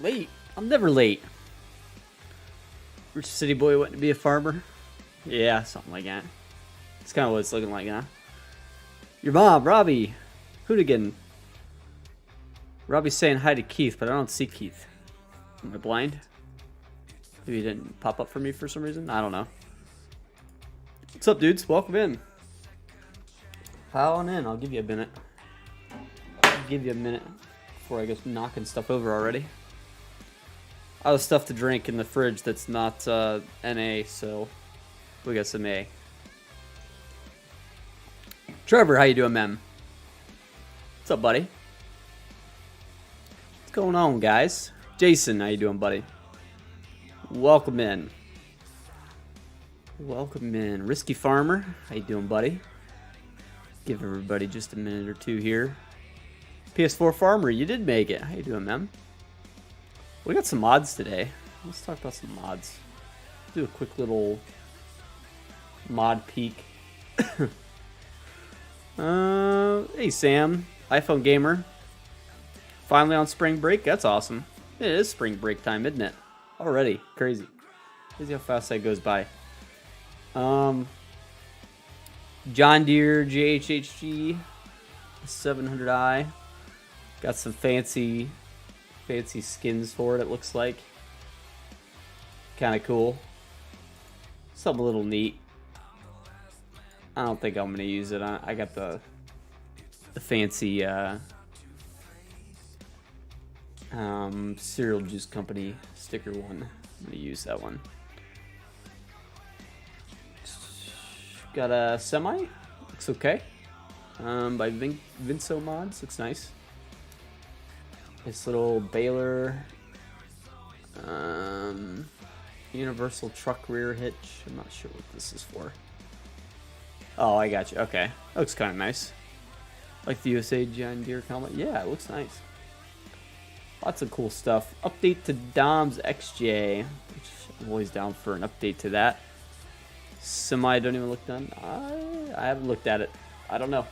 Late. I'm never late. Rich city boy wanting to be a farmer. Yeah, something like that. It's kind of what it's looking like, huh? Your mom, Robbie. Hoonigan. Robbie's saying hi to Keith, but I don't see Keith. Am I blind? Maybe he didn't pop up for me for some reason? I don't know. What's up, dudes? Welcome in. Pile on in. I'll give you a minute. Before I go knocking stuff over already. I have stuff to drink in the fridge that's not NA, so we got some A. Trevor, how you doing, man? What's up, buddy? What's going on, guys? Jason, how you doing, buddy? Welcome in. Welcome in. Risky Farmer, how you doing, buddy? Give everybody just a minute or two here. PS4 Farmer, you did make it. How you doing, man? We got some mods today. Let's talk about some mods. Do a quick little mod peek. Hey Sam, iPhone gamer. Finally on spring break. That's awesome. It is spring break time, isn't it? Already crazy. Crazy how fast that goes by. John Deere JHHG 700i. Got some fancy skins for it. It looks like kind of cool. Something a little neat. I don't think I'm gonna use it. I got the fancy cereal juice company sticker one. I'm gonna use that one. Got a semi. Looks okay. By Vinso Mods. Looks nice. This little baler. Universal truck rear hitch. I'm not sure what this is for. Oh, I got you. Okay. Looks kind of nice. Like the USA John Deere helmet. Yeah, it looks nice. Lots of cool stuff. Update to Dom's XJ. Which I'm always down for an update to that. Semi don't even look done. I haven't looked at it. I don't know.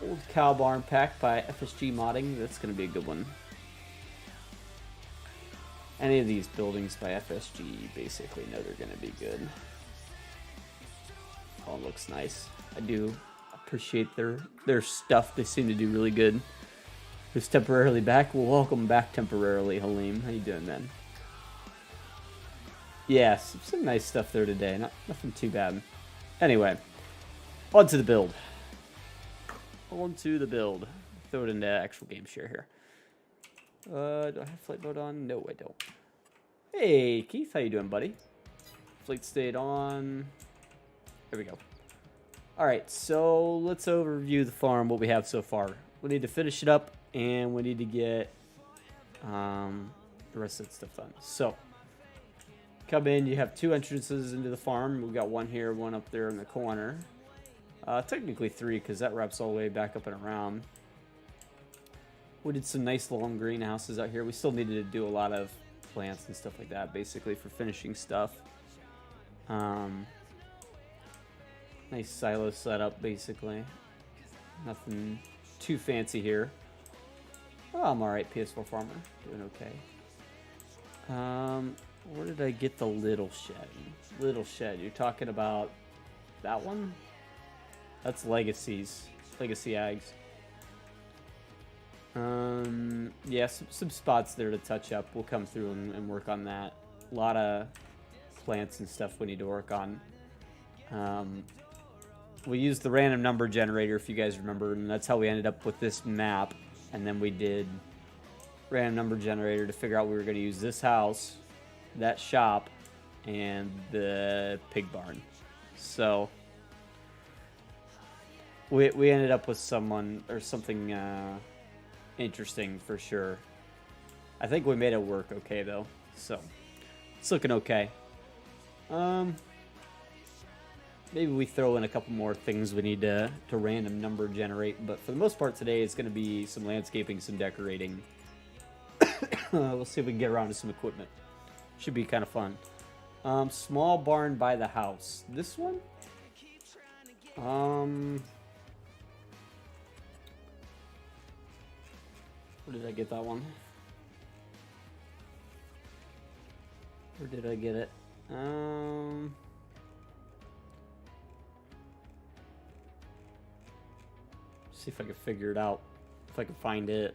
Old Cow Barn Pack by FSG Modding. That's going to be a good one. Any of these buildings by FSG basically know they're going to be good. Oh, it looks nice. I do appreciate their stuff. They seem to do really good. Who's temporarily back? Well, welcome back temporarily, Halim. How you doing, man? Yeah, some nice stuff there today. Nothing too bad. Anyway, on to the build. On to the build. Throw it into actual game share here. Do I have flight mode on? No, I don't. Hey, Keith. How you doing, buddy? Flight stayed on. There we go. Alright, so let's overview the farm, what we have so far. We need to finish it up, and we need to get the rest of that stuff done. So, come in, you have two entrances into the farm. We've got one here, one up there in the corner. Technically three, because that wraps all the way back up and around. We did some nice long greenhouses out here. We still needed to do a lot of plants and stuff like that, basically, for finishing stuff. Nice silo setup, basically. Nothing too fancy here. Oh, I'm alright, PS4 Farmer. Doing okay. Where did I get the little shed? Little shed. You're talking about that one? That's Legacies. Legacy Ags. Yeah, some spots there to touch up. We'll come through and work on that. A lot of plants and stuff we need to work on. We used the random number generator, if you guys remember, and that's how we ended up with this map. And then we did random number generator to figure out we were going to use this house, that shop, and the pig barn. So we ended up with someone or something interesting for sure. I think we made it work okay though, so it's looking okay. Maybe we throw in a couple more things we need to random number generate, but for the most part today it's going to be some landscaping, some decorating. We'll see if we can get around to some equipment. Should be kind of fun. Small barn by the house. This one? Where did I get that one? Or did I get it? See if I can figure it out. If I can find it.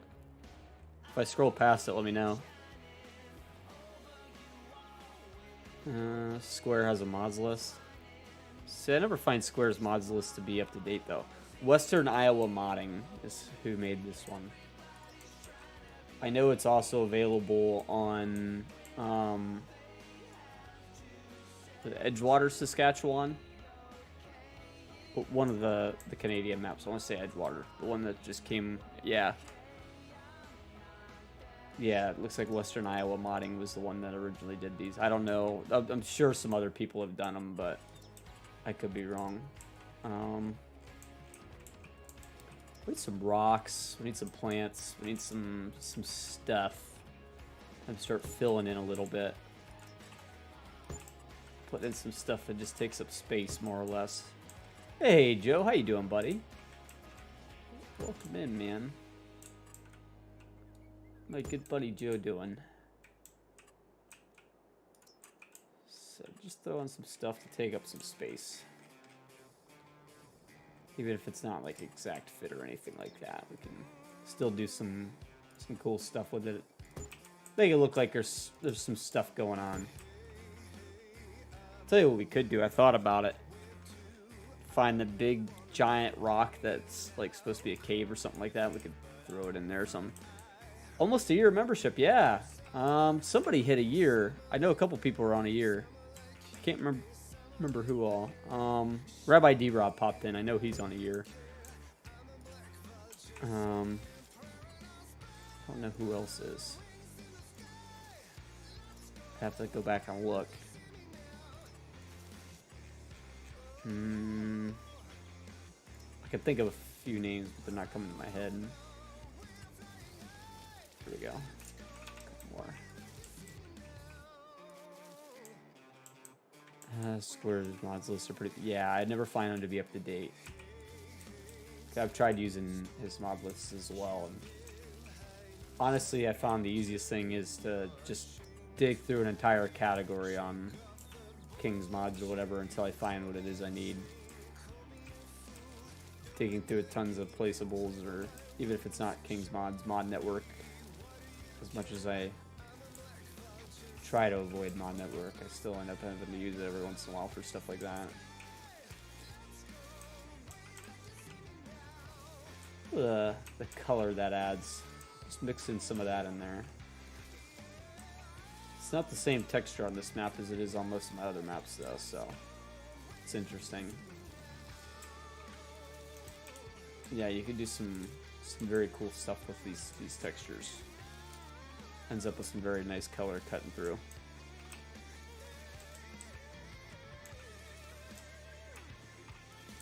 If I scroll past it, let me know. Square has a mods list. See, I never find Square's mods list to be up to date though. Western Iowa Modding is who made this one. I know it's also available on Edgewater, Saskatchewan. One of the Canadian maps. I want to say Edgewater. The one that just came. Yeah. Yeah, it looks like Western Iowa Modding was the one that originally did these. I don't know. I'm sure some other people have done them, but I could be wrong. We need some rocks. We need some plants. We need some stuff. And start filling in a little bit. Put in some stuff that just takes up space, more or less. Hey, Joe. How you doing, buddy? Welcome in, man. My good buddy Joe doing. So just throw in some stuff to take up some space. Even if it's not like exact fit or anything like that, we can still do some cool stuff with it. Make it look like there's some stuff going on. I'll tell you what we could do. I thought about it. Find the big giant rock that's like supposed to be a cave or something like that. We could throw it in there or something. Almost a year membership, yeah. Somebody hit a year. I know a couple people were on a year. Can't remember who all. Rabbi D-Rob popped in. I know he's on a year. I don't know who else is. I have to go back and look. I can think of a few names, but they're not coming to my head. Here we go. A couple more. Square's mods lists are pretty. Yeah, I never find them to be up to date. I've tried using his mod lists as well, and honestly, I found the easiest thing is to just dig through an entire category on King's mods or whatever until I find what it is I need. Digging through tons of placeables, or even if it's not King's mods, mod network. As much as I try to avoid mod network, I still end up having to use it every once in a while for stuff like that. The color that adds, just mix in some of that in there. It's not the same texture on this map as it is on most of my other maps though, so it's interesting. Yeah, you can do some very cool stuff with these textures. Ends up with some very nice color cutting through.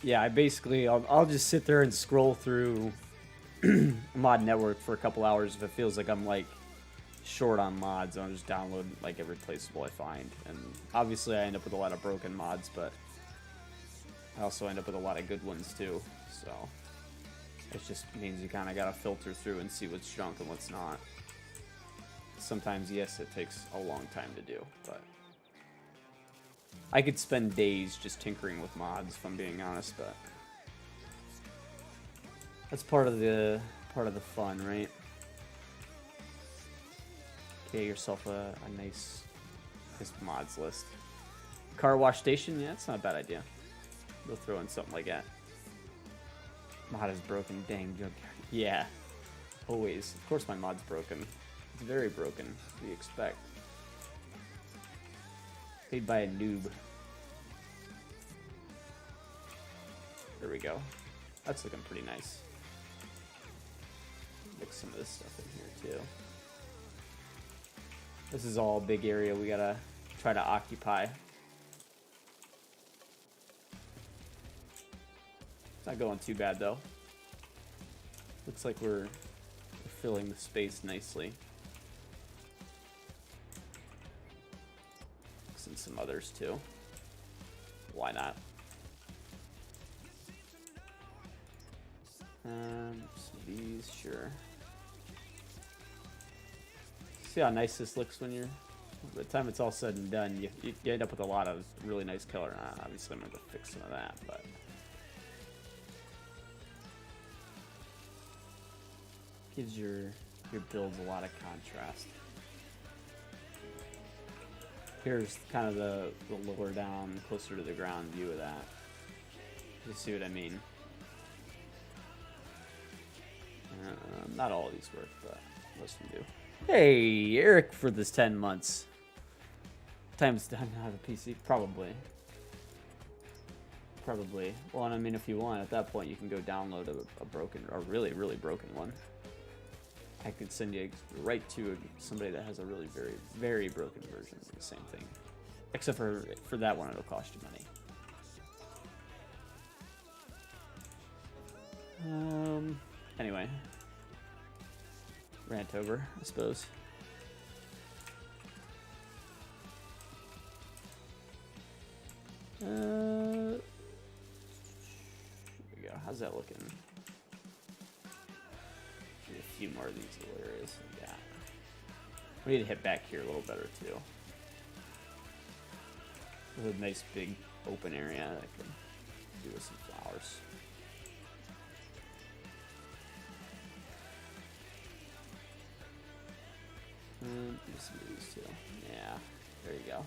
Yeah, I'll just sit there and scroll through mod network for a couple hours if it feels like I'm like short on mods. I'll just download like every placeable I find, and obviously I end up with a lot of broken mods, but I also end up with a lot of good ones too. So it just means you kind of gotta filter through and see what's junk and what's not. Sometimes, yes, it takes a long time to do, but I could spend days just tinkering with mods, if I'm being honest, but that's part of the fun, right? Get yourself a nice mods list. Car wash station, yeah, that's not a bad idea. We'll throw in something like that. Mod is broken, dang junkyard. Yeah, always. Of course my mod's broken. It's very broken. What do you expect? Made by a noob. There we go. That's looking pretty nice. Mix some of this stuff in here too. This is all a big area we gotta try to occupy. It's not going too bad though. Looks like we're filling the space nicely. And some others too. Why not? Some of these, sure. See how nice this looks when you're By the time it's all said and done, you end up with a lot of really nice color. Obviously, I'm going to fix some of that, but gives your builds a lot of contrast. Here's kind of the lower down, closer to the ground view of that. You see what I mean? Not all of these work, but most of them do. Hey, Eric, for this 10 months. Time's done to have a PC? Probably. Probably. Well, and I mean, if you want, at that point, you can go download a broken, or really, really broken one. I could send you right to somebody that has a really very, very broken version of the same thing. Except for that one, it'll cost you money. Anyway. Rant over, I suppose. There we go. How's that looking? Need a few more of these little areas. Yeah. We need to hit back here a little better too. There's a nice big open area that I can do with some flowers. Do some of these too. Yeah, there you go.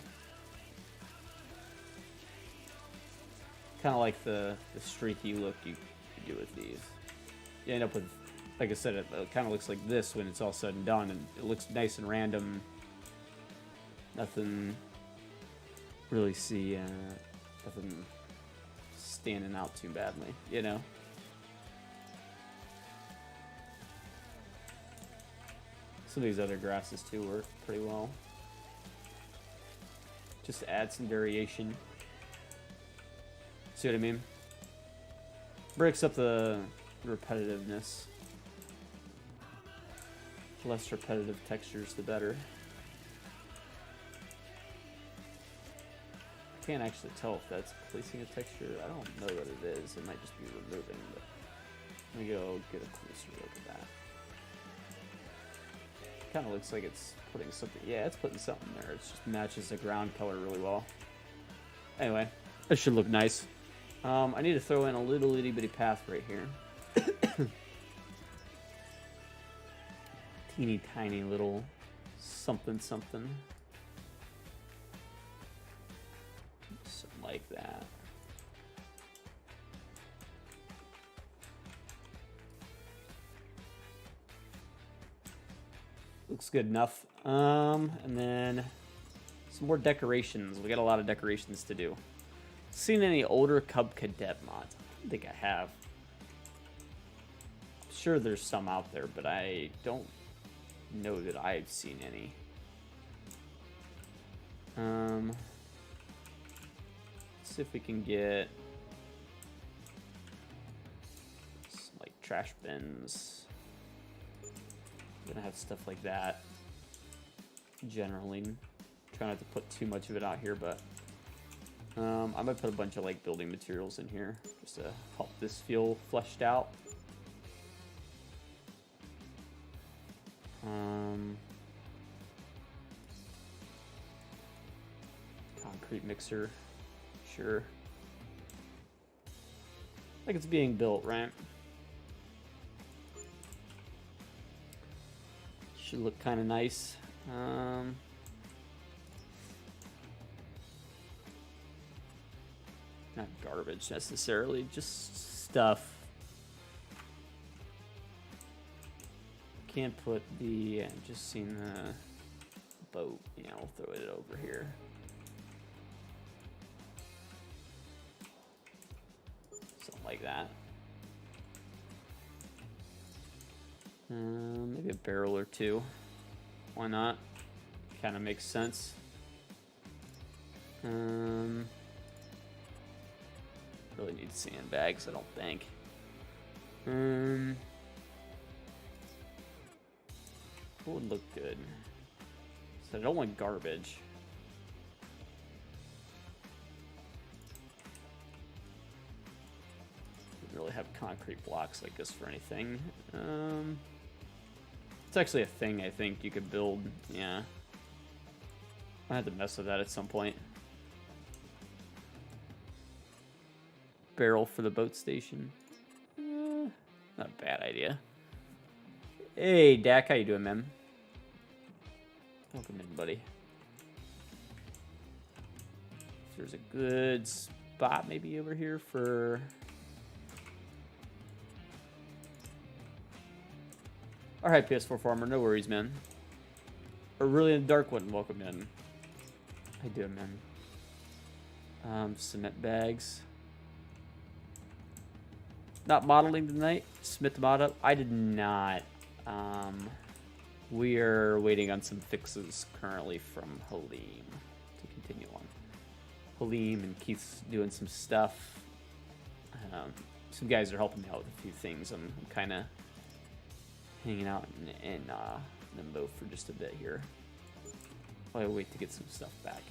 Kind of like the streaky look you do with these. You end up with, like I said, it kind of looks like this when it's all said and done, and it looks nice and random. Nothing really nothing standing out too badly, you know? Some of these other grasses too work pretty well. Just to add some variation. See what I mean? Breaks up the repetitiveness. The less repetitive textures, the better. I can't actually tell if that's placing a texture. I don't know that it is. It might just be removing, but let me go get a closer look at that. Kind of looks like it's putting something. Yeah, it's putting something there. It just matches the ground color really well. Anyway, that should look nice. I need to throw in a little itty bitty path right here. Teeny tiny little something something. Something like that. Looks good enough. And then some more decorations. We got a lot of decorations to do. Seen any older Cub Cadet mods? I don't think I have. I'm sure there's some out there, but I don't know that I've seen any. Let's see if we can get some, like, trash bins. I'm gonna have stuff like that. Generally, try not to put too much of it out here, but I might put a bunch of like building materials in here just to help this feel fleshed out. Concrete mixer, sure. Like it's being built, right? Should look kind of nice. Not garbage necessarily, just stuff. Can't put the, just seen the boat, yeah, we'll throw it over here. Something like that. Maybe a barrel or two. Why not? Kind of makes sense. Really need sandbags, I don't think. What would look good? So I don't want garbage. Don't really have concrete blocks like this for anything. It's actually a thing I think you could build, yeah. I had to mess with that at some point. Barrel for the boat station. Not a bad idea. Hey, Dak, how you doing, man? Welcome in, buddy. There's a good spot maybe over here for... All right, PS4 Farmer, no worries, man. A really in the dark one, welcome in. How you doing, man? Cement bags. Not modeling tonight. Smith the mod up. I did not. We are waiting on some fixes currently from Halim to continue on. Halim and Keith's doing some stuff. Some guys are helping me out with a few things. I'm kind of hanging out in limbo for just a bit here. I'll wait to get some stuff back.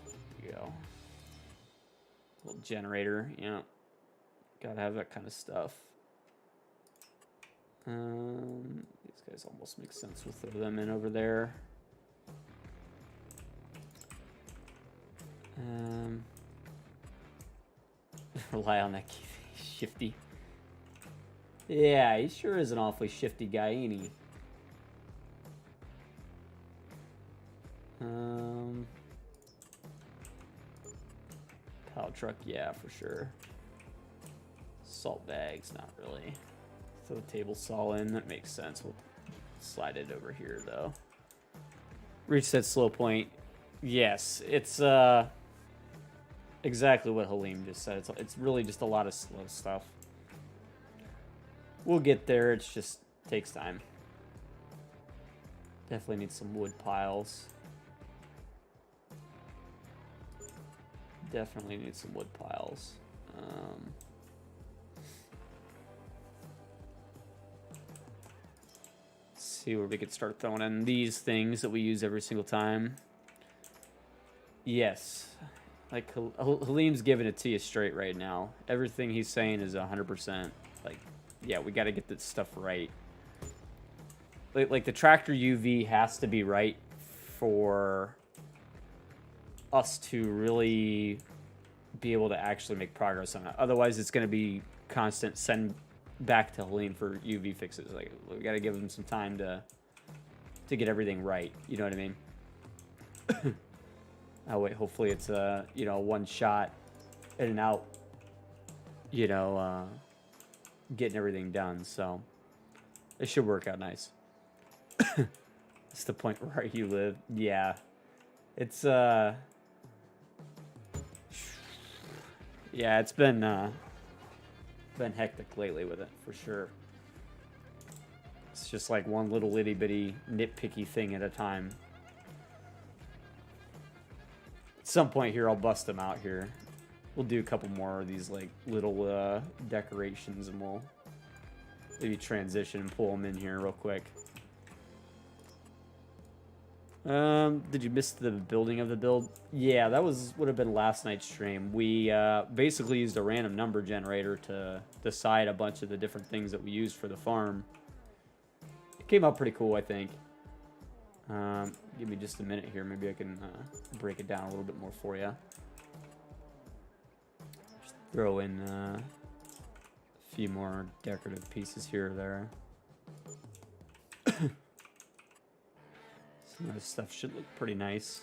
There you go. Little generator, yeah. Gotta have that kind of stuff. These guys almost make sense. We'll throw them in over there. Rely on that shifty. Yeah, he sure is an awfully shifty guy, ain't he? Plow truck, yeah, for sure. Salt bags, not really. Throw the table saw in, that makes sense. We'll slide it over here, though. Reach that slow point. Yes, it's exactly what Halim just said. It's really just a lot of slow stuff. We'll get there, it just takes time. Definitely need some wood piles. Definitely need some wood piles. Let's see where we could start throwing in these things that we use every single time. Yes. Like, Halim's giving it to you straight right now. Everything he's saying is 100%. Like, yeah, we got to get this stuff right. Like, the tractor UV has to be right for us to really be able to actually make progress on it. Otherwise, it's going to be constant send back to Halim for UV fixes. Like, we got to give him some time to get everything right. You know what I mean? Oh wait, hopefully it's a, you know, one shot in and out, you know, getting everything done. So it should work out nice. It's the point where you live. Yeah, it's yeah, it's been hectic lately with it for sure. It's just like one little itty bitty nitpicky thing at a time. At some point here, I'll bust them out here. We'll do a couple more of these like little decorations, and we'll maybe transition and pull them in here real quick. Did you miss the building of the build? Yeah, that would have been last night's stream. We basically used a random number generator to decide a bunch of the different things that we used for the farm. It came out pretty cool, I think. Give me just a minute here. Maybe I can break it down a little bit more for you. Just throw in a few more decorative pieces here or there. Some of this stuff should look pretty nice.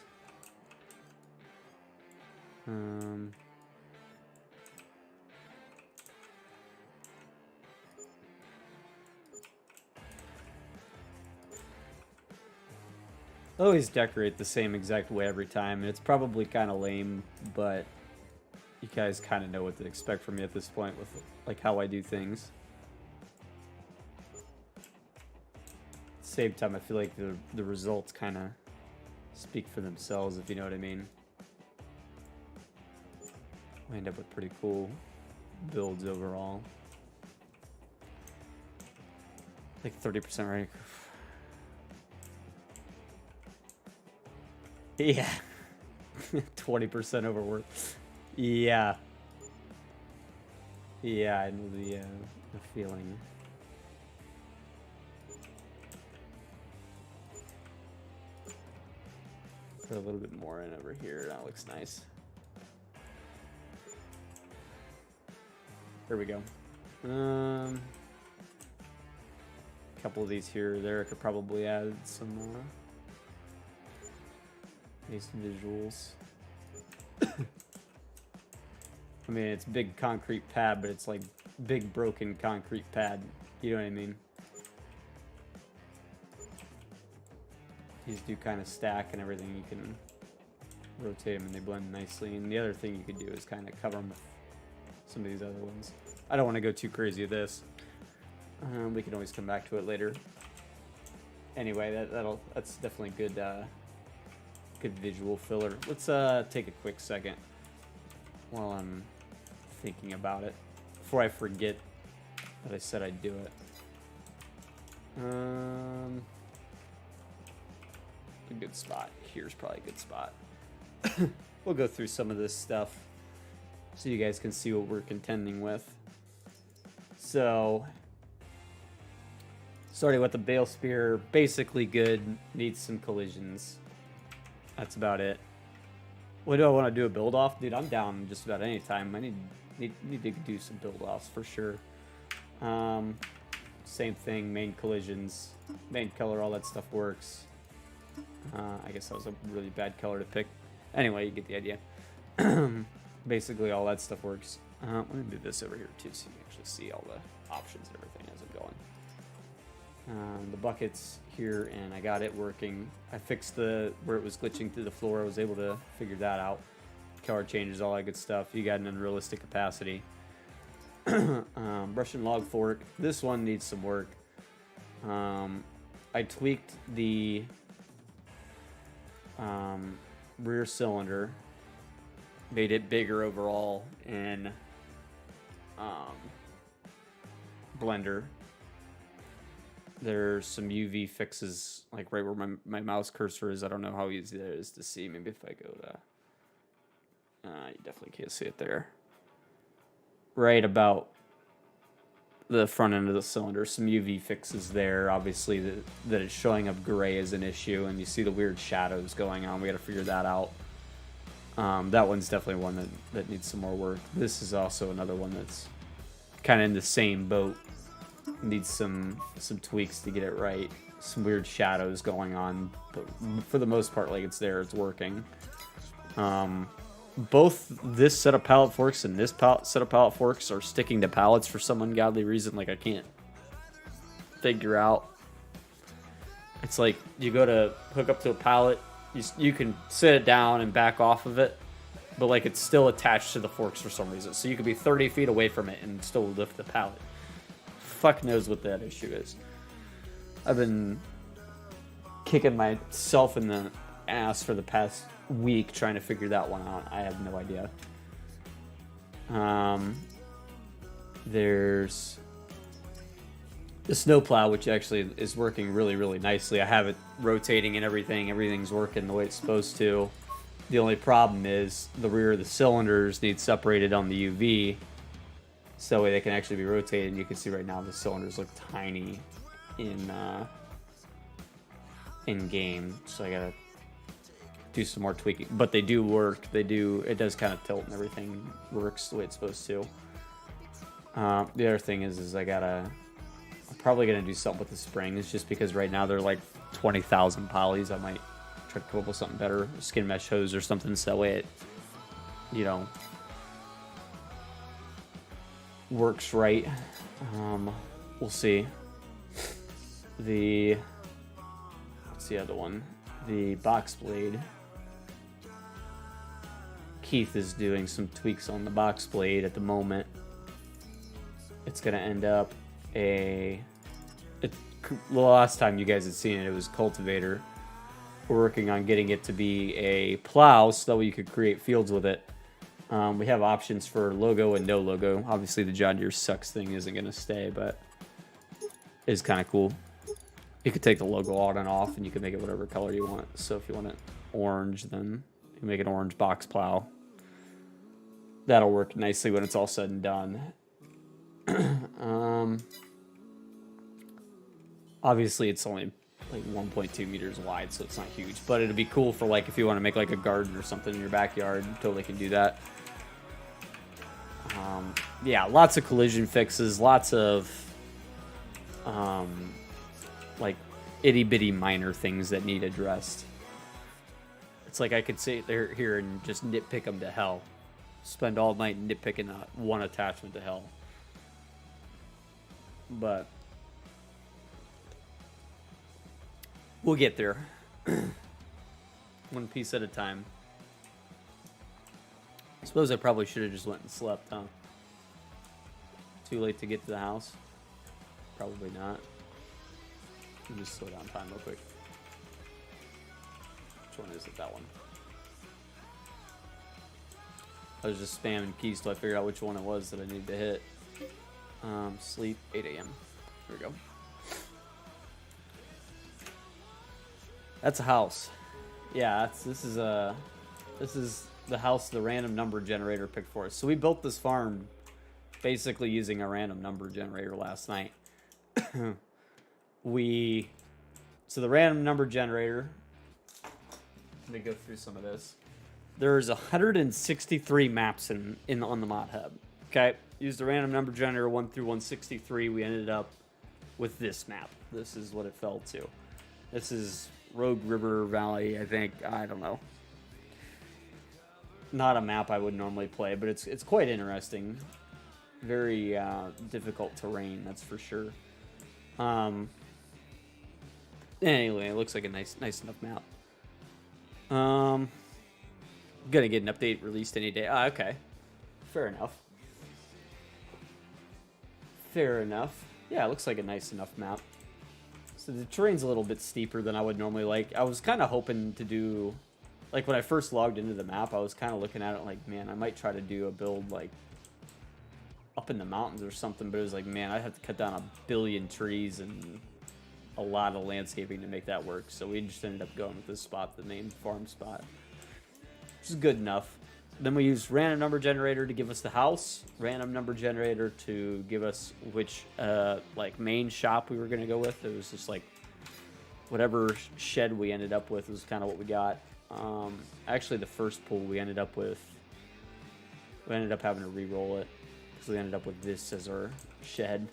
I always decorate the same exact way every time, and it's probably kind of lame, but you guys kind of know what to expect from me at this point with like how I do things. Same time, I feel like the results kind of speak for themselves, if you know what I mean. We end up with pretty cool builds overall. Like 30% rank. Yeah. 20% overworth. Yeah. Yeah, I know the feeling. Put a little bit more in over here. That looks nice. There we go. A couple of these here or there. I could probably add some more. Maybe some visuals. I mean, it's big concrete pad, but it's like big broken concrete pad. You know what I mean? These do kind of stack and everything. You can rotate them and they blend nicely. And the other thing you could do is kind of cover them with some of these other ones. I don't want to go too crazy with this. We can always come back to it later. Anyway, that's definitely good. Good visual filler. Let's take a quick second while I'm thinking about it before I forget that I said I'd do it. A good spot. Here's probably a good spot. We'll go through some of this stuff so you guys can see what we're contending with. So, starting with the bale spear, basically good. Needs some collisions. That's about it. What do I want to do a build off? Dude, I'm down just about any time. I need to do some build offs for sure. Same thing, main collisions, main color, all that stuff works. I guess that was a really bad color to pick. Anyway, you get the idea. Basically, all that stuff works. Let me move this over here too so you can actually see all the options and everything as I'm going. The buckets here, and I got it working. I fixed where it was glitching through the floor. I was able to figure that out. Color changes, all that good stuff. You got an unrealistic opacity. Brush and log fork. This one needs some work. I tweaked the rear cylinder, made it bigger overall in Blender. There's some UV fixes, like right where my mouse cursor is. I don't know how easy that is to see. Maybe if I go to... you definitely can't see it there. Right about the front end of the cylinder. Some UV fixes there. Obviously, that it's showing up gray is an issue, and you see the weird shadows going on. We got to figure that out. That one's definitely one that needs some more work. This is also another one that's kind of in the same boat. Needs some tweaks to get it right. Some weird shadows going on, but for the most part, like it's there, it's working. Both this set of pallet forks and this set of pallet forks are sticking to pallets for some ungodly reason. Like I can't figure out. It's like you go to hook up to a pallet, you can sit it down and back off of it, but like it's still attached to the forks for some reason. So you could be 30 feet away from it and still lift the pallet. Fuck knows what that issue is. I've been kicking myself in the ass for the past week trying to figure that one out. I have no idea. There's the snowplow, which actually is working really, really nicely. I have it rotating and everything. Everything's working the way it's supposed to. The only problem is the rear of the cylinders need separated on the UV, so that way they can actually be rotated. And you can see right now the cylinders look tiny in game, so I gotta do some more tweaking. But they do work. It does kind of tilt and everything works the way it's supposed to. The other thing is I'm probably gonna do something with the springs, just because right now they're like 20,000 polys. I might try to come up with something better, skin mesh hose or something, so that way it, works right. We'll see. What's the other one? The box blade. Keith is doing some tweaks on the box blade at the moment. It's gonna end up the last time you guys had seen it, it was cultivator. We're working on getting it to be a plow so that way you could create fields with it. We have options for logo and no logo. Obviously the John Deere sucks thing isn't gonna stay, but it's kind of cool. You could take the logo on and off, and you can make it whatever color you want. So if you want it orange, then you can make an orange box plow. That'll work nicely when it's all said and done. Obviously, it's only like 1.2 meters wide, so it's not huge. But it'd be cool for like if you want to make like a garden or something in your backyard. Totally can do that. Yeah, lots of collision fixes, lots of like itty bitty minor things that need addressed. It's like I could sit there here and just nitpick them to hell. Spend all night nitpicking one attachment to hell. But we'll get there. One piece at a time. I suppose I probably should have just went and slept, huh? Too late to get to the house? Probably not. Let me just slow down time real quick. Which one is it? That one. I was just spamming keys till I figured out which one it was that I needed to hit. Sleep, 8 a.m. There we go. That's a house. Yeah, this is the house the random number generator picked for us. So we built this farm basically using a random number generator last night. So the random number generator, let me go through some of this. There's 163 maps on the mod hub. Okay, used a random number generator 1 through 163. We ended up with this map. This is what it fell to. This is Rogue River Valley, I think. I don't know. Not a map I would normally play, but it's quite interesting. Very difficult terrain, that's for sure. Anyway, it looks like a nice enough map. Gonna get an update released any day. Ah, okay. Fair enough. Fair enough. Yeah, it looks like a nice enough map. So the terrain's a little bit steeper than I would normally like. I was kind of hoping to do... Like, when I first logged into the map, I was kind of looking at it like, man, I might try to do a build, like, up in the mountains or something. But it was like, man, I'd have to cut down 1 billion trees and a lot of landscaping to make that work. So we just ended up going with this spot, the main farm spot. Which is good enough. Then we used random number generator to give us the house. Random number generator to give us which, like, main shop we were going to go with. It was just, like, whatever shed we ended up with was kind of what we got. Actually, the first pool we ended up having to re-roll it because we ended up with this as our shed.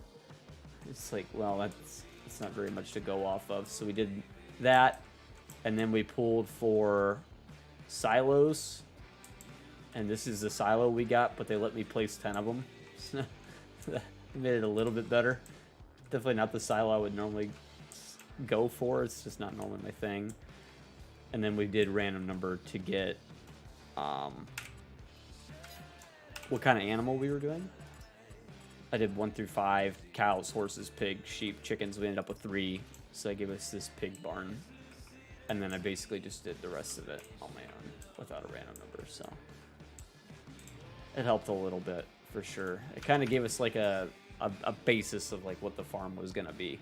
It's like, well, that's not very much to go off of. So we did that, and then we pulled for silos, and this is the silo we got, but they let me place 10 of them. That made it a little bit better. Definitely not the silo I would normally go for. It's just not normally my thing. And then we did random number to get what kind of animal we were doing. I did 1 through 5, cows, horses, pigs, sheep, chickens. We ended up with 3, so that gave us this pig barn. And then I basically just did the rest of it on my own without a random number, so it helped a little bit for sure. It kind of gave us like a basis of like what the farm was gonna be.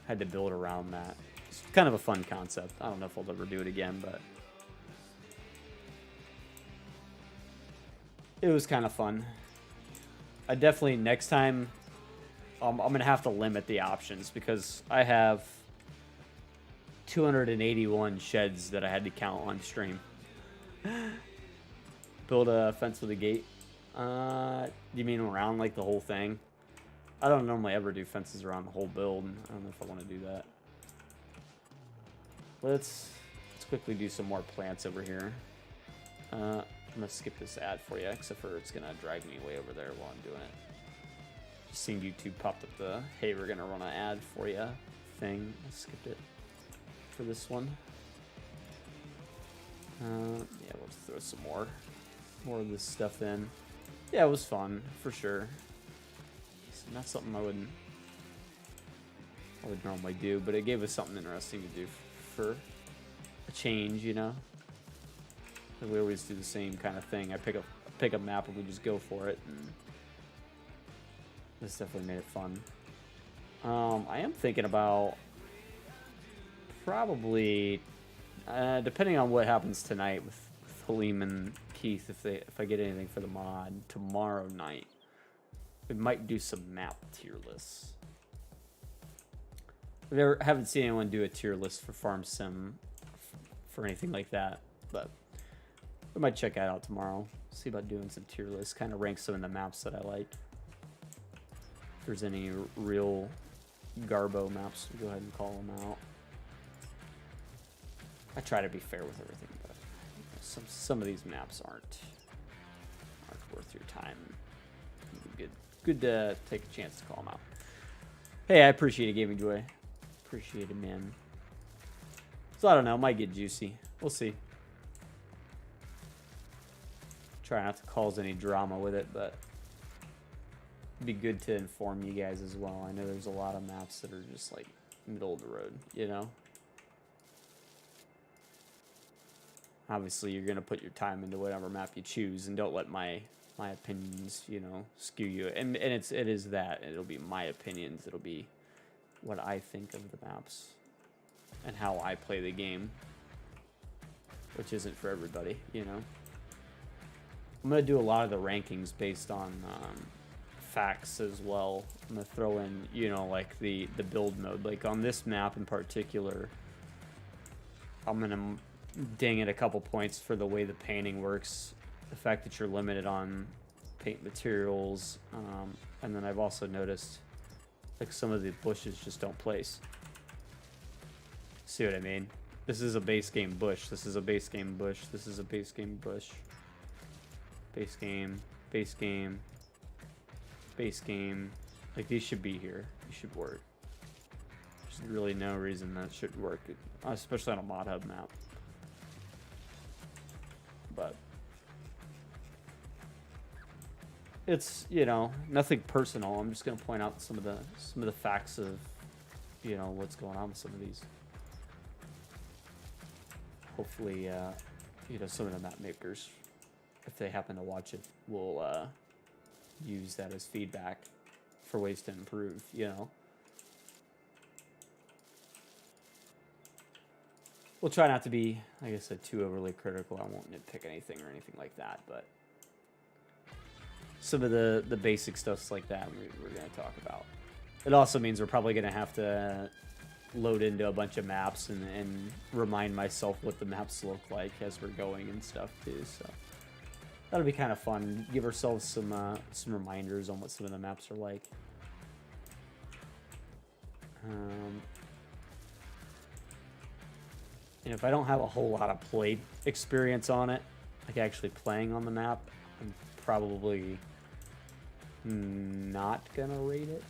Had to build around that. It's kind of a fun concept. I don't know if I'll ever do it again, but it was kind of fun. I definitely, next time, I'm going to have to limit the options because I have 281 sheds that I had to count on stream. Build a fence with a gate. You mean around like the whole thing? I don't normally ever do fences around the whole build. I don't know if I want to do that. Let's quickly do some more plants over here. I'm going to skip this ad for you, except for it's going to drag me way over there while I'm doing it. Just seen YouTube popped up the, hey, we're going to run an ad for you thing. I skipped it for this one. Yeah, we'll just throw some more of this stuff in. Yeah, it was fun, for sure. It's not something I would normally do, but it gave us something interesting to do for a change, you know? We always do the same kind of thing. I pick a map and we just go for it, and this definitely made it fun. I am thinking about probably, depending on what happens tonight with Halim and Keith, if I get anything for the mod tomorrow night, we might do some map tier lists. Haven't seen anyone do a tier list for Farm Sim for anything like that, but I might check that out tomorrow. See about doing some tier lists, kind of rank some of the maps that I like. If there's any real Garbo maps, go ahead and call them out. I try to be fair with everything, but some of these maps aren't worth your time. Good to take a chance to call them out. Hey, I appreciate it, Gaming Joy. Appreciate it, man. So I don't know, might get juicy. We'll see. Try not to cause any drama with it, but it'd be good to inform you guys as well. I know there's a lot of maps that are just like middle of the road, you know? Obviously, you're gonna put your time into whatever map you choose, and don't let my opinions, you know, skew you. And it is that. It'll be my opinions. It'll be what I think of the maps and how I play the game, which isn't for everybody, you know. I'm gonna do a lot of the rankings based on facts as well. I'm gonna throw in, you know, like the build mode. Like on this map in particular, I'm gonna ding it a couple points for the way the painting works, the fact that you're limited on paint materials, and then I've also noticed like some of the bushes just don't place. See what I mean? This is a base game bush. This is a base game bush. This is a base game bush. Base game, base game, base game. Like these should be here. These should work. There's really no reason that shouldn't work, especially on a mod hub map. But it's, you know, nothing personal. I'm just gonna point out some of the facts of, you know, what's going on with some of these. Hopefully, you know, some of the map makers, if they happen to watch it, will use that as feedback for ways to improve, you know. We'll try not to be, like I said, too overly critical. I won't nitpick anything or anything like that, but some of the basic stuffs like that we're going to talk about. It also means we're probably going to have to load into a bunch of maps and remind myself what the maps look like as we're going and stuff too, so that'll be kind of fun. Give ourselves some reminders on what some of the maps are like. And if I don't have a whole lot of play experience on it, like actually playing on the map, I'm probably not gonna rate it.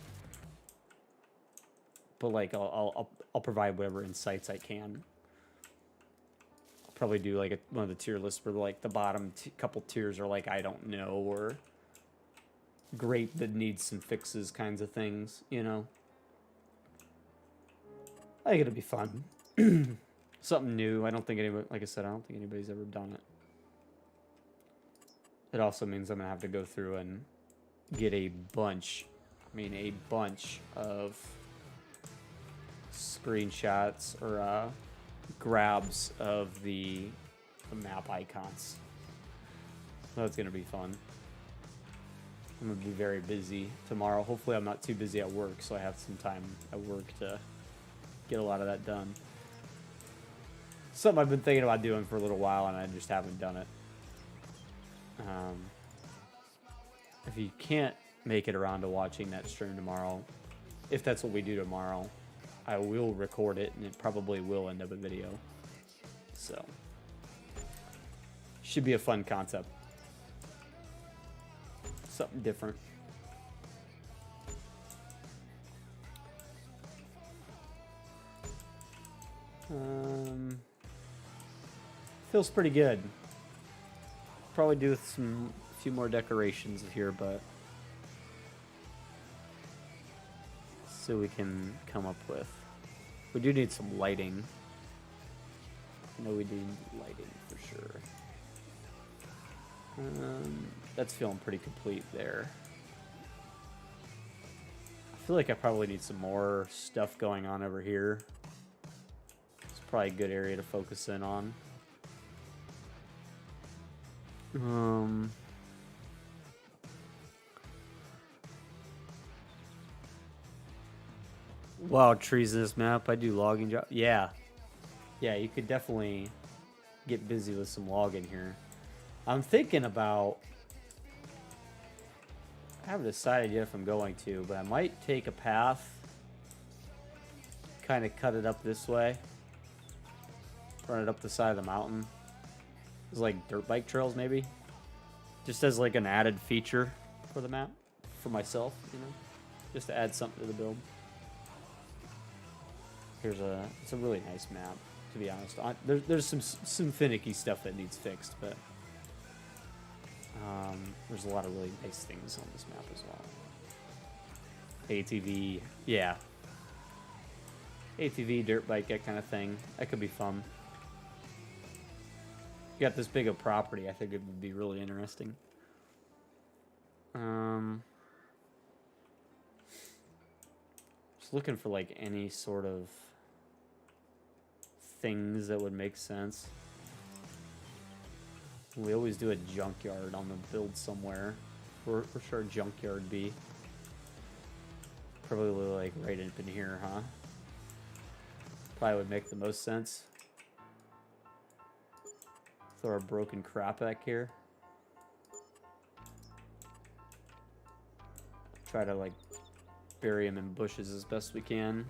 But like I'll provide whatever insights I can. I'll probably do like one of the tier lists where like the bottom couple tiers are like I don't know, or grape that needs some fixes kinds of things, you know. I think it'll be fun. Something new. I don't think anybody, like I said, I don't think anybody's ever done it. It also means I'm gonna have to go through and get a bunch of screenshots or grabs of the map icons. So that's gonna be fun. I'm gonna be very busy tomorrow. Hopefully I'm not too busy at work, so I have some time at work to get a lot of that done. Something I've been thinking about doing for a little while, and I just haven't done it. If you can't make it around to watching that stream tomorrow, if that's what we do tomorrow, I will record it, and it probably will end up a video. So, should be a fun concept. Something different. Feels pretty good. Probably do with a few more decorations here, but see what we can come up with. We do need some lighting. I know we do need lighting for sure. That's feeling pretty complete there. I feel like I probably need some more stuff going on over here. It's probably a good area to focus in on. Wild trees in this map. I do logging job. Yeah. Yeah, you could definitely get busy with some logging here. I'm thinking about... I haven't decided yet if I'm going to, but I might take a path. Kind of cut it up this way. Run it up the side of the mountain. There's like dirt bike trails maybe. Just as like an added feature for the map. For myself, you know. Just to add something to the build. It's a really nice map, to be honest. There's some finicky stuff that needs fixed, but there's a lot of really nice things on this map as well. ATV, yeah. ATV, dirt bike, that kind of thing. That could be fun. You got this big of property, I think it would be really interesting. Just looking for like any sort of things that would make sense. We always do a junkyard on the build somewhere. Where should our junkyard be? Probably like right up in here, huh? Probably would make the most sense. Throw our broken crap back here. Try to like bury them in bushes as best we can.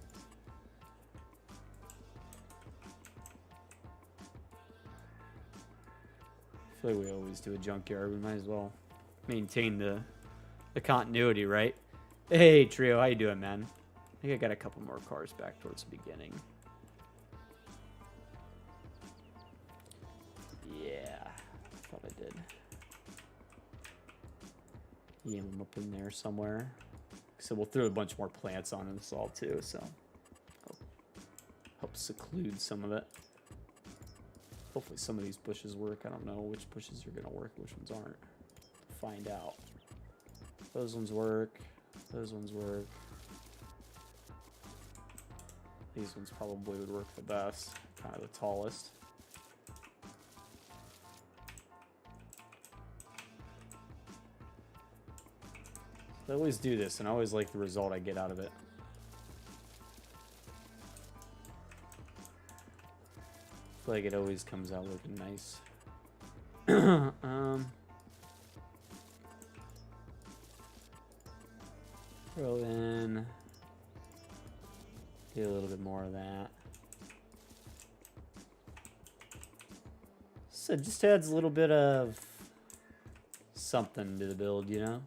I feel like we always do a junkyard. We might as well maintain the continuity, right? Hey, Trio, how you doing, man? I think I got a couple more cars back towards the beginning. Yeah, I thought I did. Yam them up in there somewhere. So we'll throw a bunch more plants on this all too, so help seclude some of it. Hopefully some of these bushes work. I don't know which bushes are gonna work, which ones aren't. Find out. Those ones work. Those ones work. These ones probably would work the best. Kind of the tallest. I always do this, and I always like the result I get out of it. I feel like it always comes out looking nice. Throw in. Do a little bit more of that. So it just adds a little bit of something to the build, you know?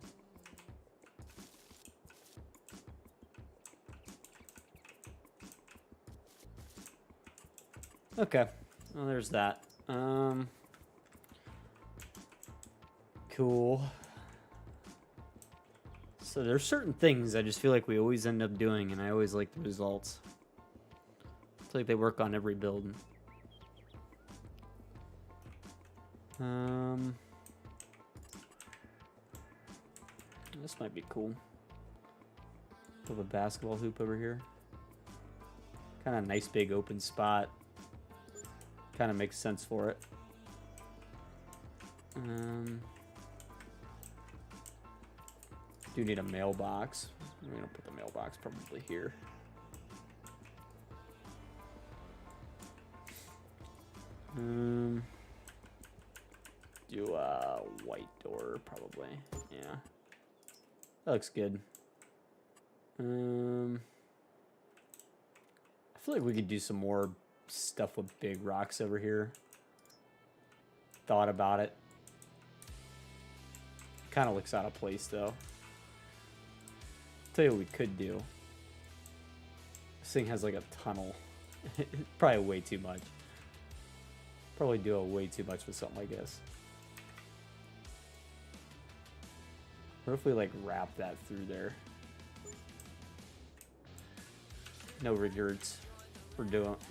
Okay, well, there's that. Cool. So there's certain things I just feel like we always end up doing, and I always like the results. It's like they work on every build. This might be cool. Have a basketball hoop over here. Kind of nice big open spot. Kind of makes sense for it. Do need a mailbox. I'm gonna put the mailbox probably here. Do a white door probably. Yeah, that looks good. I feel like we could do some more stuff with big rocks over here. Thought about it. Kind of looks out of place though. Tell you what we could do. This thing has like a tunnel. Probably way too much. Probably do a way too much with something like this. What if we like wrap that through there? No regrets. We're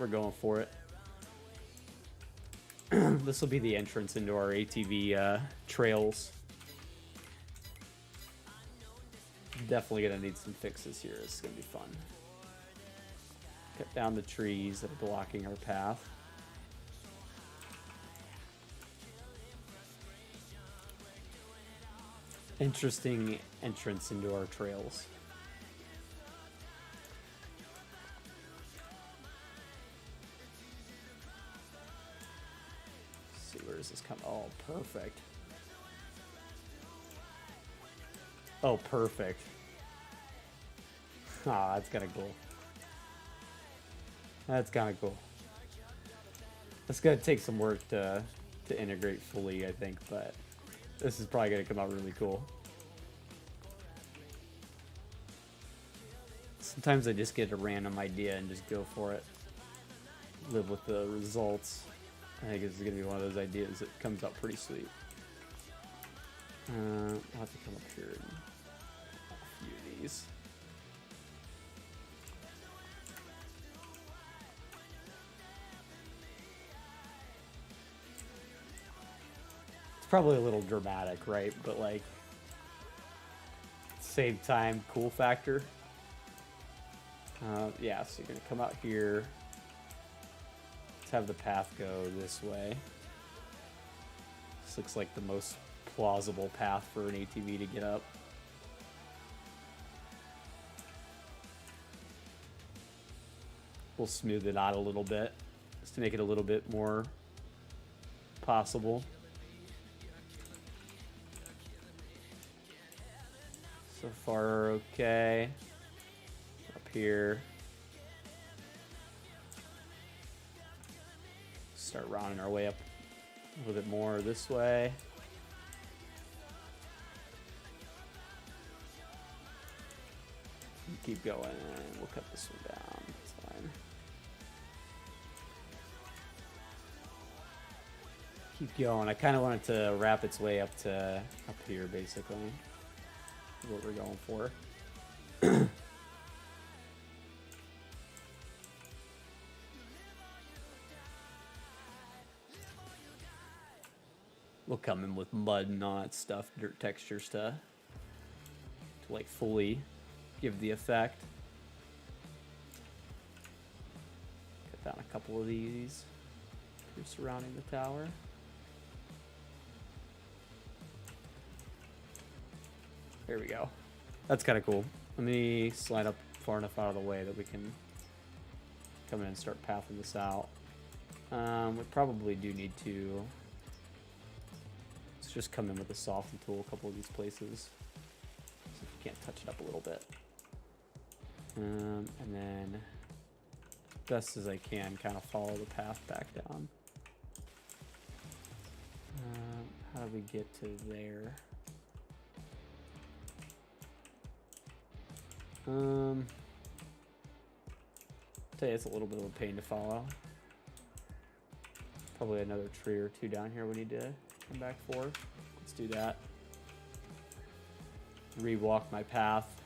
going for it. This will be the entrance into our ATV trails. Definitely gonna need some fixes here. It's gonna be fun. Cut down the trees that are blocking our path. Interesting entrance into our trails. Where is this coming? Oh, perfect. Oh, perfect. Ah, that's kind of cool. That's kind of cool. It's gonna take some work to integrate fully, I think, but this is probably gonna come out really cool. Sometimes I just get a random idea and just go for it. Live with the results. I think this is gonna be one of those ideas that comes out pretty sweet. I'll have to come up here and a few of these. Probably a little dramatic, right? But like, same time, cool factor. Yeah, so you're gonna come out here. Let's have the path go this way. This looks like the most plausible path for an ATV to get up. We'll smooth it out a little bit just to make it a little bit more possible. So far, okay. Up here. Start rounding our way up a little bit more this way. Keep going, and we'll cut this one down. That's fine. Keep going. I kind of want it to wrap its way up to up here, basically. What we're going for. We'll come in with mud and all that stuff, dirt textures to like fully give the effect. Cut down a couple of these here surrounding the tower. There we go. That's kind of cool. Let me slide up far enough out of the way that we can come in and start pathing this out. We probably do need to... Let's just come in with a soften tool a couple of these places. See if we can't touch it up a little bit. And then, best as I can, kind of follow the path back down. How do we get to there? Tell you, it's a little bit of a pain to follow. Probably another tree or two down here we need to come back for. Let's do that. Rewalk my path.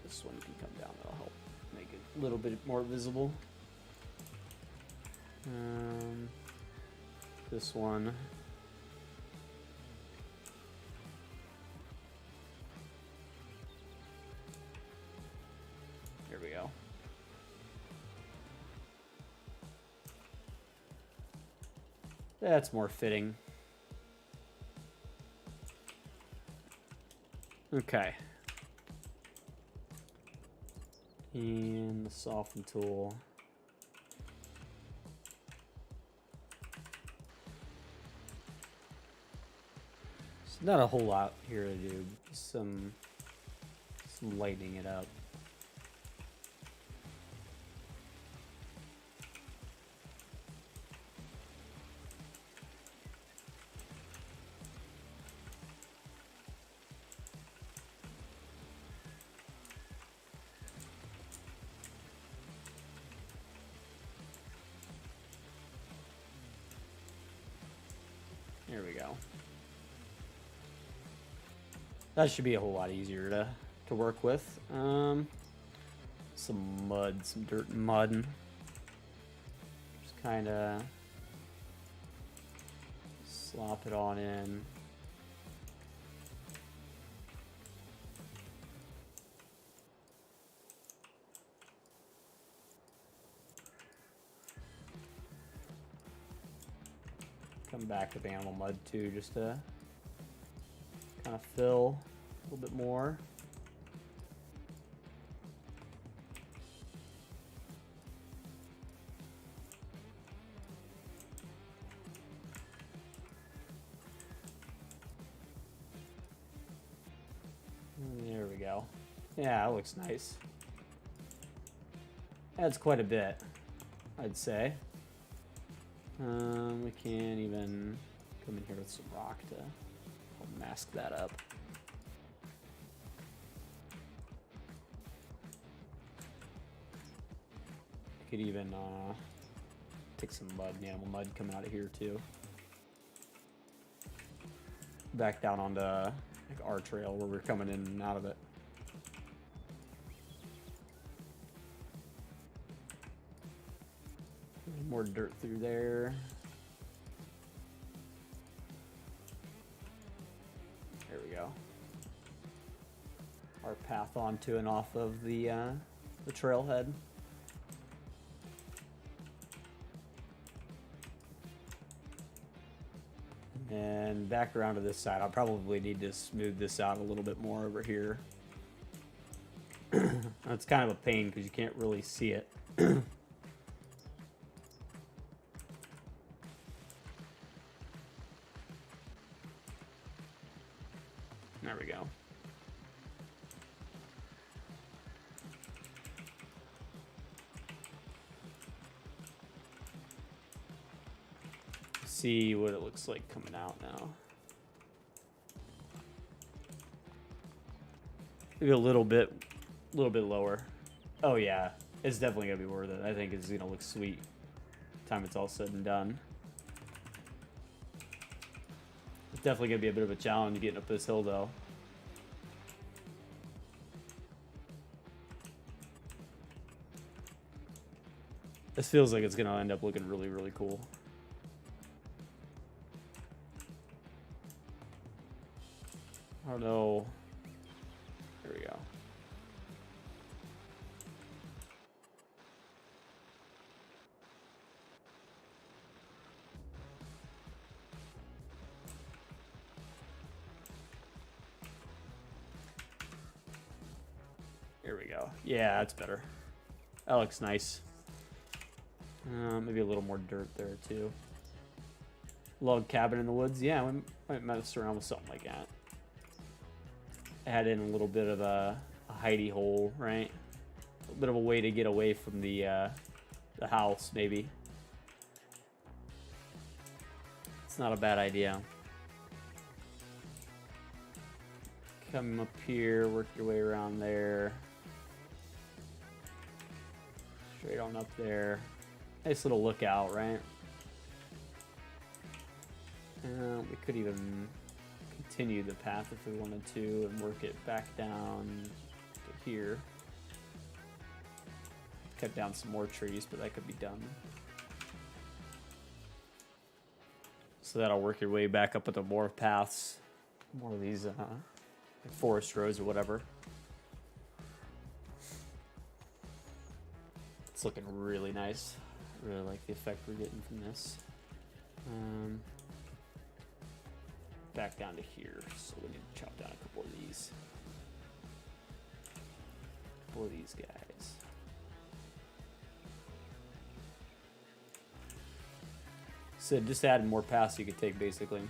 This one can come down, that'll help make it a little bit more visible. This one. There we go. That's more fitting. Okay. And the soften tool. It's not a whole lot here to do. Just some lightening it up. There we go. That should be a whole lot easier to work with. Some mud, some dirt and mud. Just kind of slop it on in. Come back with animal mud too, just to kind of fill a little bit more. we go. Yeah, that looks nice. That's quite a bit, I'd say. We can even come in here with some rock to help mask that up. Could even take some mud, animal mud coming out of here too. Back down onto like our trail where we're coming in and out of it. More dirt through there. There we go. Our path onto and off of the trailhead. And back around to this side. I'll probably need to smooth this out a little bit more over here. It's kind of a pain because you can't really see it. There we go. See what it looks like coming out now. Maybe a little bit lower. Oh yeah, it's definitely gonna be worth it. I think it's gonna look sweet time it's all said and done. It's definitely gonna be a bit of a challenge getting up this hill though. This feels like it's gonna end up looking really, really cool. I don't know. There we go. Here we go. Yeah, that's better. That looks nice. Maybe a little more dirt there too. Log cabin in the woods. Yeah, we might mess around with something like that. Add in a little bit of a hidey hole, right? A bit of a way to get away from the house, maybe. It's not a bad idea. Come up here, work your way around there. Straight on up there. Nice little lookout, right? We could even continue the path if we wanted to and work it back down to here. Cut down some more trees, but that could be done. So that'll work your way back up with the more paths, more of these like forest roads or whatever. It's looking really nice. Really like the effect we're getting from this. Back down to here, so we need to chop down a couple of these. Guys. So just adding more paths you could take basically.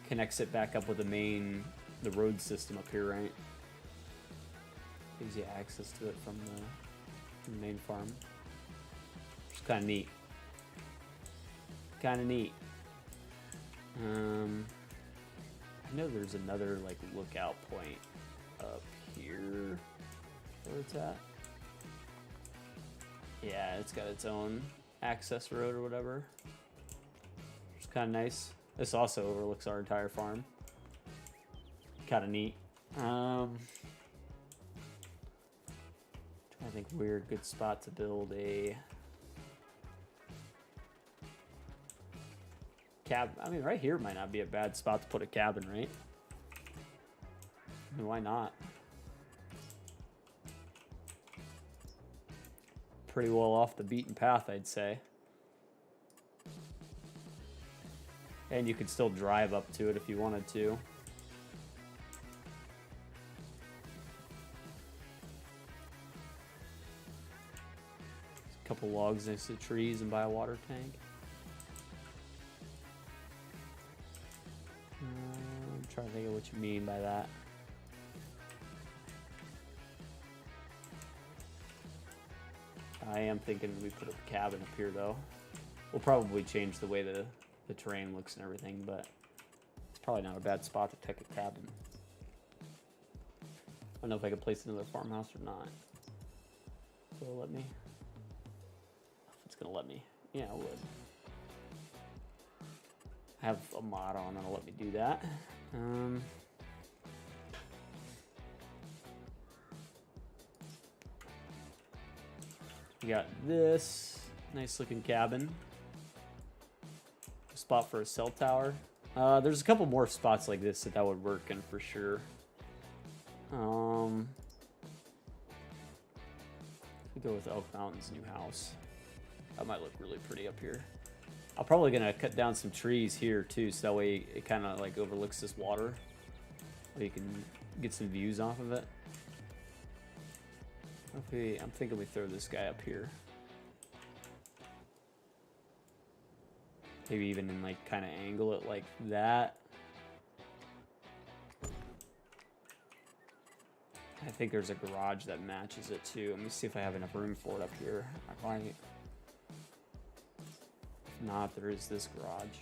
Connects it back up with the road system up here, right? Gives you access to it from the main farm. It's kind of neat. I know there's another like lookout point up here. Where it's at? Yeah, it's got its own access road or whatever. It's kind of nice. This also overlooks our entire farm. Kind of neat. I think we're a good spot to build a cabin. I mean, right here might not be a bad spot to put a cabin, right? I mean, why not? Pretty well off the beaten path, I'd say. And you could still drive up to it if you wanted to. A couple logs next to the trees and by a water tank. I'm trying to think of what you mean by that. I am thinking we put a cabin up here, though. We'll probably change the way the terrain looks and everything, but it's probably not a bad spot to take a cabin. I don't know if I could place another farmhouse or not. Will it let me? If it's gonna let me. Yeah, it would. I have a mod on that'll let me do that. We got this nice looking cabin. A spot for a cell tower. There's a couple more spots like this that would work in for sure. We go with Elk Mountain's new house. That might look really pretty up here. I'm probably gonna cut down some trees here too, so that way it kind of like overlooks this water. So you can get some views off of it. Okay, I'm thinking we throw this guy up here. Maybe even in like kind of angle it like that. I think there's a garage that matches it too. Let me see if I have enough room for it up here. I might. If not, there is this garage.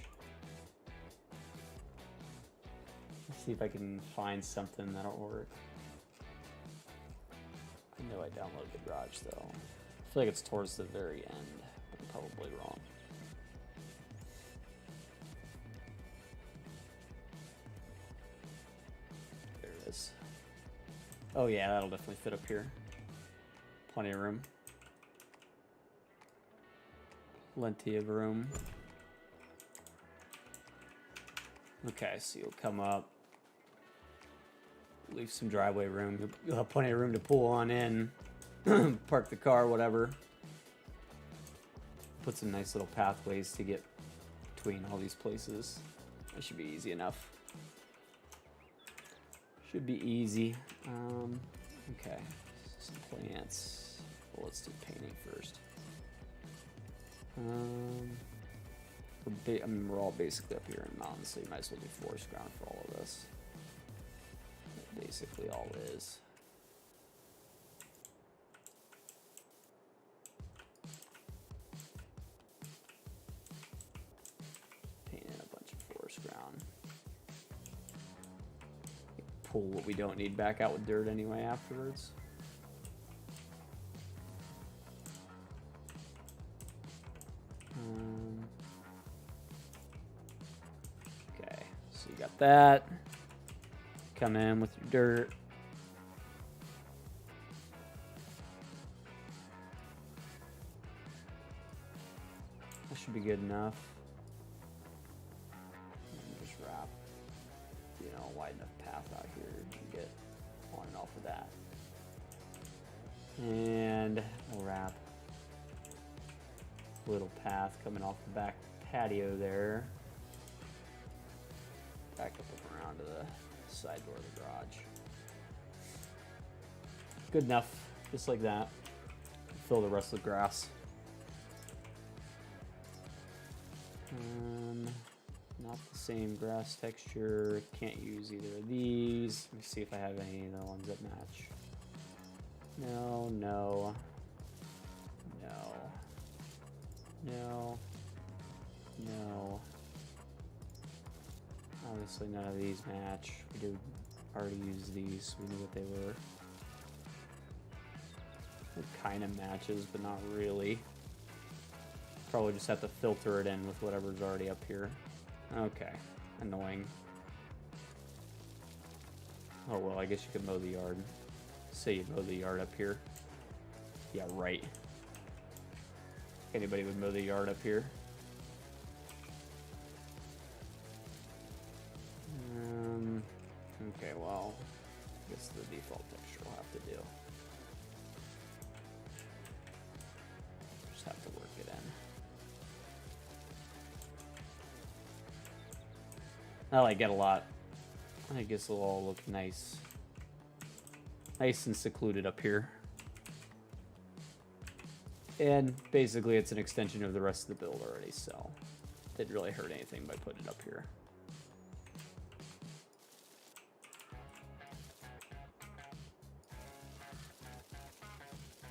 Let's see if I can find something that'll work. I know I downloaded the garage though. I feel like it's towards the very end, but I'm probably wrong. There it is. Oh yeah, that'll definitely fit up here. Plenty of room. Plenty of room. Okay, so you'll come up. Leave some driveway room. You'll have plenty of room to pull on in. Park the car, whatever. Put some nice little pathways to get between all these places. That should be easy enough. Should be easy. Okay, some plants. Well, let's do painting first. I mean, we're all basically up here in mountains, so you might as well do forest ground for all of this. That basically all is. Painting a bunch of forest ground. Pull what we don't need back out with dirt anyway afterwards. Okay, so you got that. Come in with your dirt. That should be good enough. And just wrap, you know, a wide enough path out here to get on and off of that. And we'll wrap a little path coming off the back patio there. Back up and around to the side door of the garage. Good enough, just like that. Fill the rest with grass. Not the same grass texture. Can't use either of these. Let me see if I have any of the ones that match. No, no. No. No. No. Obviously none of these match. We did already use these. We knew what they were. It kind of matches, but not really. Probably just have to filter it in with whatever's already up here. Okay. Annoying. Oh well, I guess you could mow the yard. Say you mow the yard up here. Yeah, right. Anybody would mow the yard up here. Okay, well, I guess the default texture will have to do. Just have to work it in. I like it a lot. I guess it'll all look nice. Nice and secluded up here. And basically it's an extension of the rest of the build already, so didn't really hurt anything by putting it up here.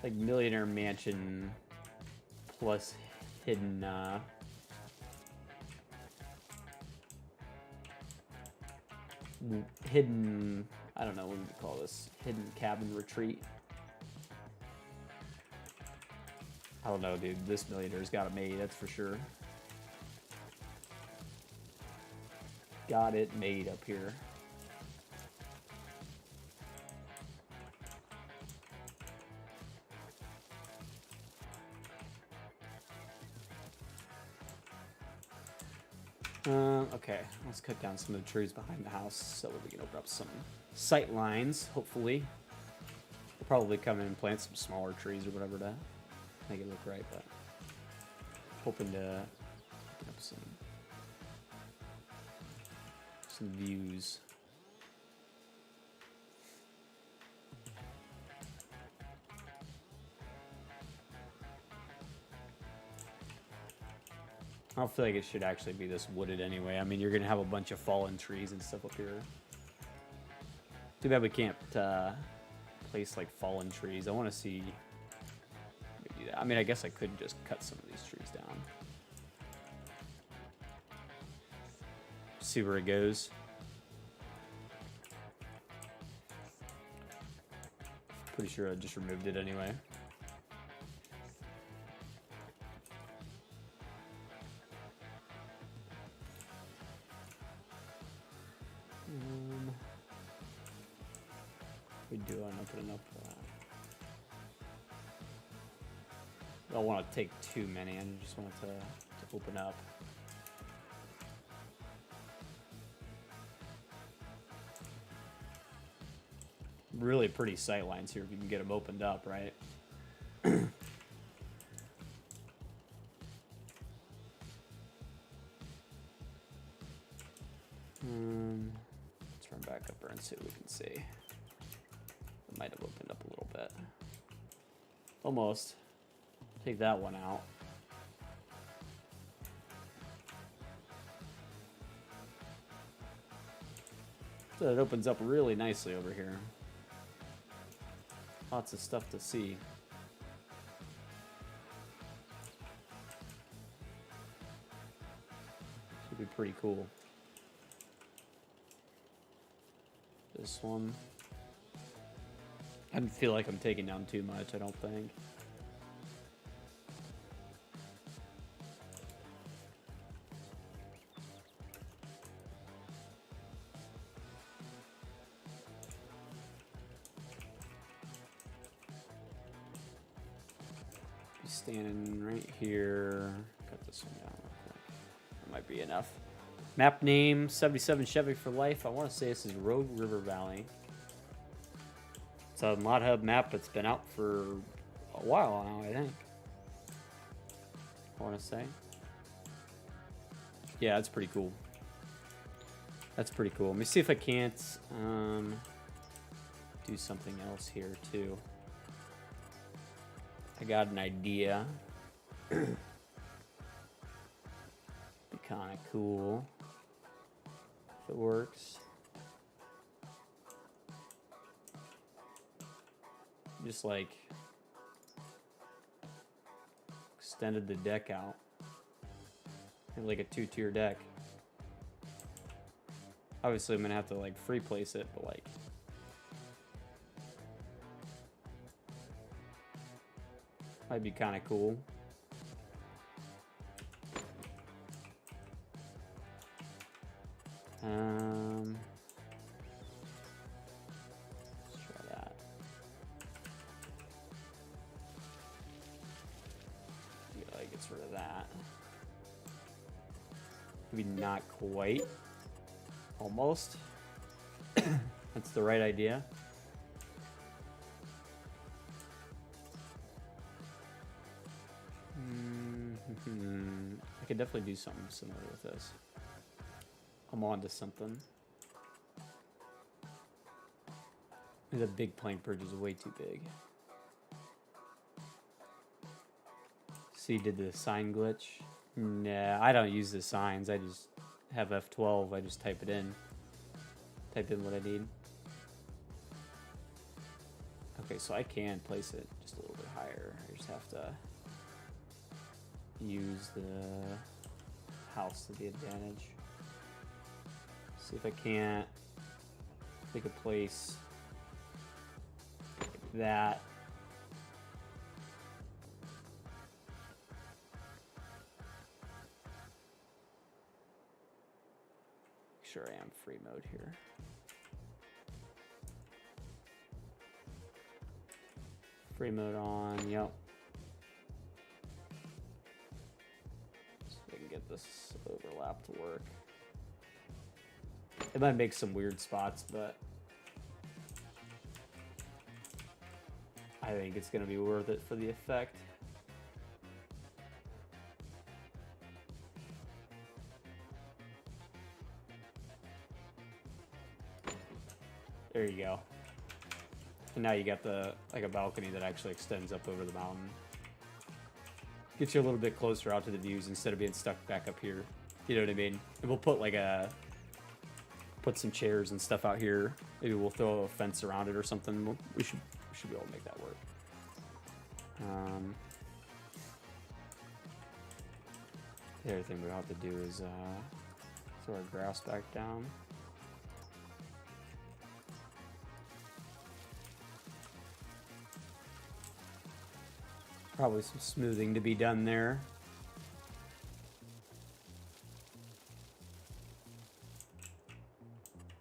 Like Millionaire Mansion plus hidden hidden, I don't know, what would you call this? Hidden cabin retreat. I don't know, dude. This millionaire's got it made, that's for sure. Got it made up here. Okay, let's cut down some of the trees behind the house so that we can open up some sight lines, hopefully. We'll probably come in and plant some smaller trees or whatever to make it look right, but hoping to open up some views. I don't feel like it should actually be this wooded anyway. I mean, you're going to have a bunch of fallen trees and stuff up here. Too bad we can't place, like, fallen trees. I want to see... do that. I mean, I guess I could just cut some of these trees down. See where it goes. Pretty sure I just removed it anyway. We do want to open up for that. I don't want to take too many, I just want it to open up. Really pretty sight lines here if you can get them opened up, right? Turn back up there and see what we can see. It might have opened up a little bit. Almost. Take that one out. So it opens up really nicely over here. Lots of stuff to see. Should be pretty cool. This one. I don't feel like I'm taking down too much, I don't think. Standing right here. Cut this one down real quick. That might be enough. Map name 77 Chevy for life. I want to say this is Road River Valley. It's a Mod Hub map that's been out for a while now, I think. I want to say. Yeah, that's pretty cool. That's pretty cool. Let me see if I can't do something else here too. I got an idea. Be kind of cool if it works. Just like extended the deck out. Have like a 2-tier deck. Obviously I'm gonna have to like free place it, but like might be kind of cool. Let's try that. Yeah, like gets rid of that. Maybe not quite. Almost. That's the right idea. I could definitely do something similar with this. I'm on to something. The big plank bridge is way too big. See, did the sign glitch? Nah, I don't use the signs. I just have F12. I just type it in. Type in what I need. Okay, so I can place it just a little bit higher. I just have to use the house to the advantage. See if I can't take a place like that. Make sure I am free mode here. Free mode on, yep. So I can get this overlap to work. It might make some weird spots, but I think it's going to be worth it for the effect. There you go. And now you got the like a balcony that actually extends up over the mountain. Gets you a little bit closer out to the views instead of being stuck back up here. You know what I mean? And we'll put like put some chairs and stuff out here. Maybe we'll throw a fence around it or something. We should be able to make that work. The other thing we have to do is throw our grass back down. Probably some smoothing to be done there.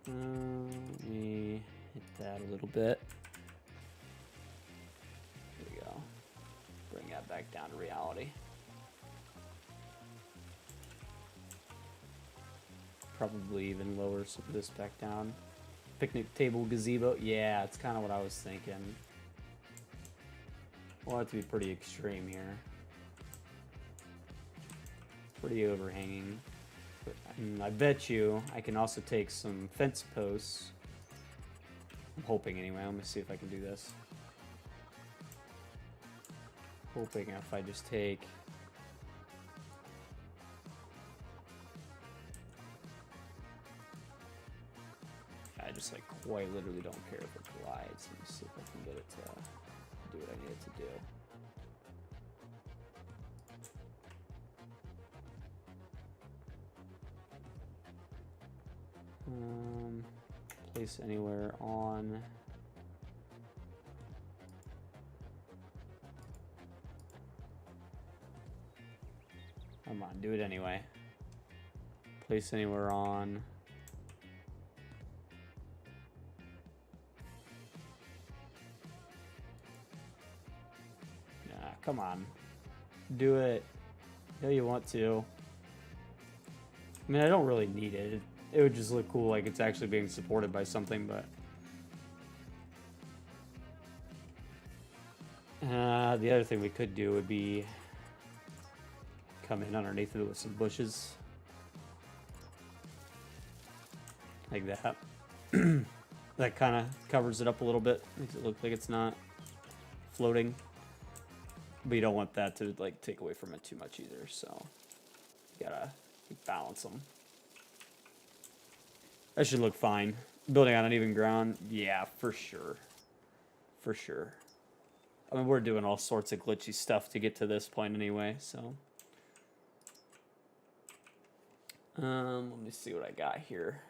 Let me hit that a little bit. There we go. Bring that back down to reality. Probably even lower some of this back down. Picnic table gazebo. Yeah, it's kind of what I was thinking. We'll have to be pretty extreme here. Pretty overhanging. But I bet you I can also take some fence posts. I'm hoping anyway. Let me see if I can do this. Hoping if I just take... I just like quite literally don't care if it glides. Let me see if I can get it to do what I need it to do. Place anywhere on. Come on, do it anyway. Place anywhere on. Come on. Do it. I know you want to. I mean, I don't really need it. It would just look cool like it's actually being supported by something, but... the other thing we could do would be come in underneath it with some bushes. Like that. That kind of covers it up a little bit. Makes it look like it's not floating. But you don't want that to like take away from it too much either, so you gotta balance them. That should look fine. Building on uneven ground, yeah, for sure. For sure. I mean, we're doing all sorts of glitchy stuff to get to this point anyway, so. Let me see what I got here.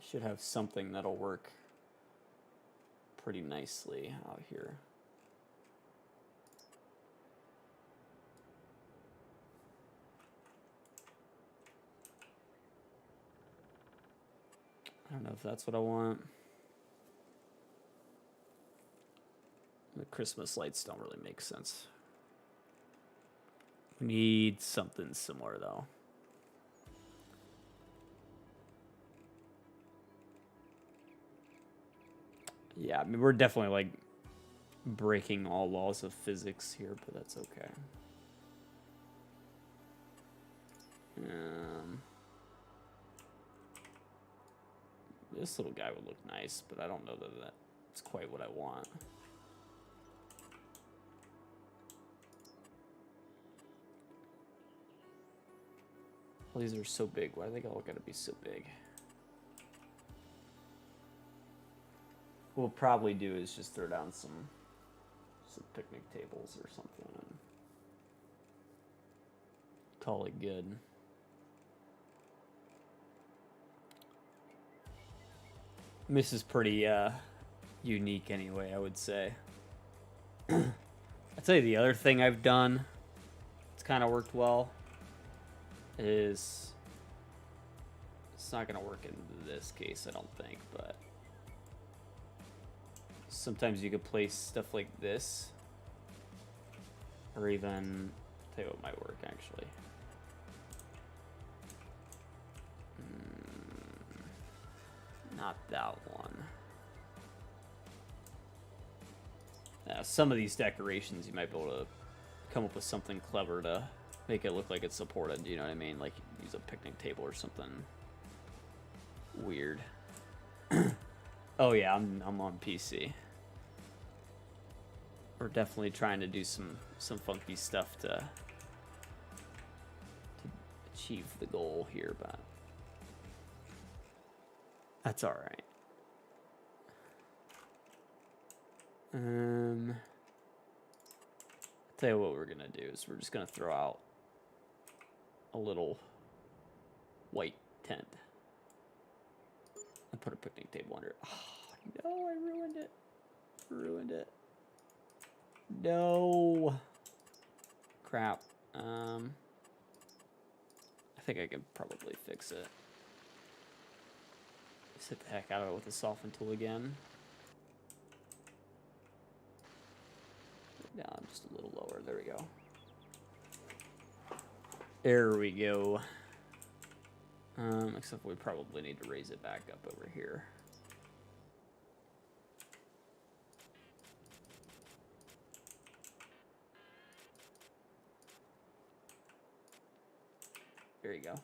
I should have something that'll work pretty nicely out here. I don't know if that's what I want. The Christmas lights don't really make sense. We need something similar though. Yeah, I mean, we're definitely like breaking all laws of physics here, but that's okay. This little guy would look nice, but I don't know that that's quite what I want. Well, these are so big. Why do they all gotta be so big? What we'll probably do is just throw down some some picnic tables or something and call it good. This is pretty unique anyway, I would say. I'd say the other thing I've done, it's kind of worked well, is it's not going to work in this case, I don't think, but sometimes you could place stuff like this, or even, I'll tell you what might work actually. Not that one. Some of these decorations you might be able to come up with something clever to make it look like it's supported, you know what I mean? Like use a picnic table or something weird. Oh yeah, I'm on PC. We're definitely trying to do some funky stuff to achieve the goal here, but that's all right. I'll tell you what we're gonna do is we're just gonna throw out a little white tent and put a picnic table under it. Oh, no, I ruined it. Ruined it. No. Crap. I think I can probably fix it. Just hit the heck out of it with the soften tool again. Down just a little lower. There we go. There we go. Except we probably need to raise it back up over here. There you go.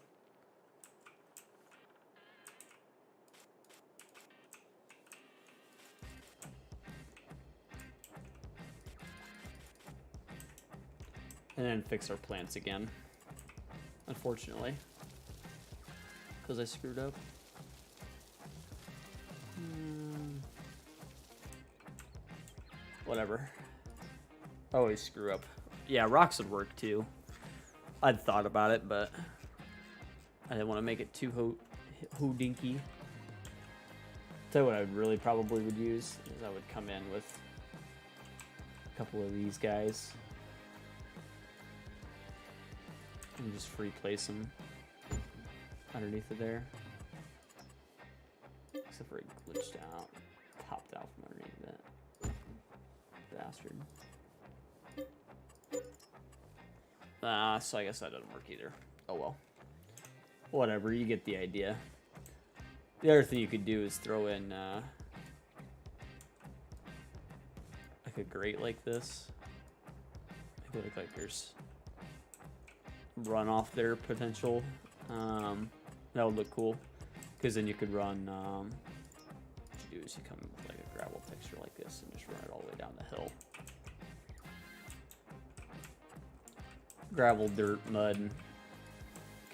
And then fix our plants again. Unfortunately. Because I screwed up. Whatever. Always screw up. Yeah, rocks would work too. I'd thought about it, but I didn't want to make it too hoodinky. Tell you what I really probably would use is I would come in with a couple of these guys. And just free place them underneath of there. Except for it glitched out, popped out from underneath it. Bastard. So I guess that doesn't work either. Oh well. Whatever, you get the idea. The other thing you could do is throw in like a grate like this. Make it look like there's runoff there potential. That would look cool, because then you could run what you do is you come in with like a gravel texture like this and just run it all the way down the hill. Gravel, dirt, mud,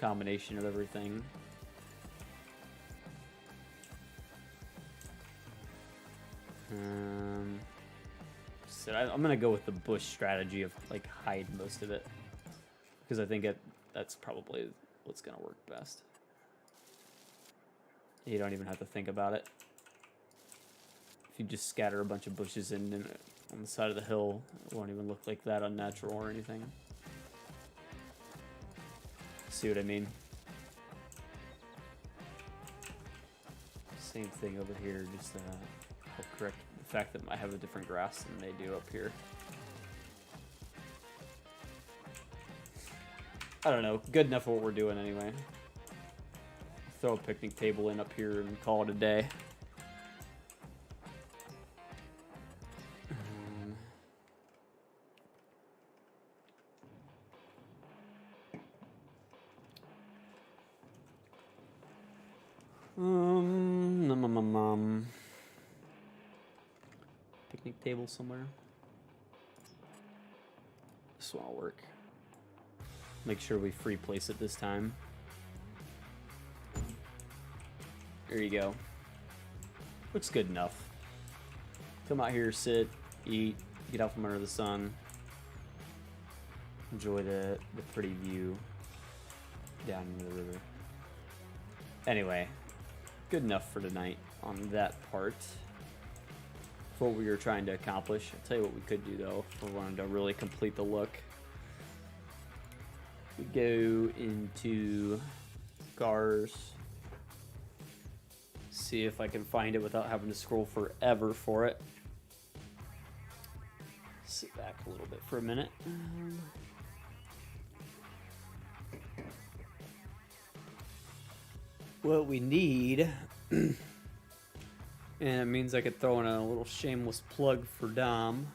combination of everything. So I'm gonna go with the bush strategy of like hide most of it, because I think that's probably what's gonna work best. You don't even have to think about it. If you just scatter a bunch of bushes in on the side of the hill, it won't even look like that unnatural or anything. See what I mean? Same thing over here, just help correct the fact that I have a different grass than they do up here. I don't know, good enough for what we're doing anyway. Throw a picnic table in up here and call it a day. Picnic table somewhere. This one will work. Make sure we free place it this time. There you go. Looks good enough. Come out here, sit, eat, get out from under the sun, enjoy the pretty view down into the river. Anyway, good enough for tonight on that part. For what we were trying to accomplish. I'll tell you what we could do though, if we wanted to really complete the look. We go into Cars. See if I can find it without having to scroll forever for it. Sit back a little bit for a minute. What we need, and it means I could throw in a little shameless plug for Dom.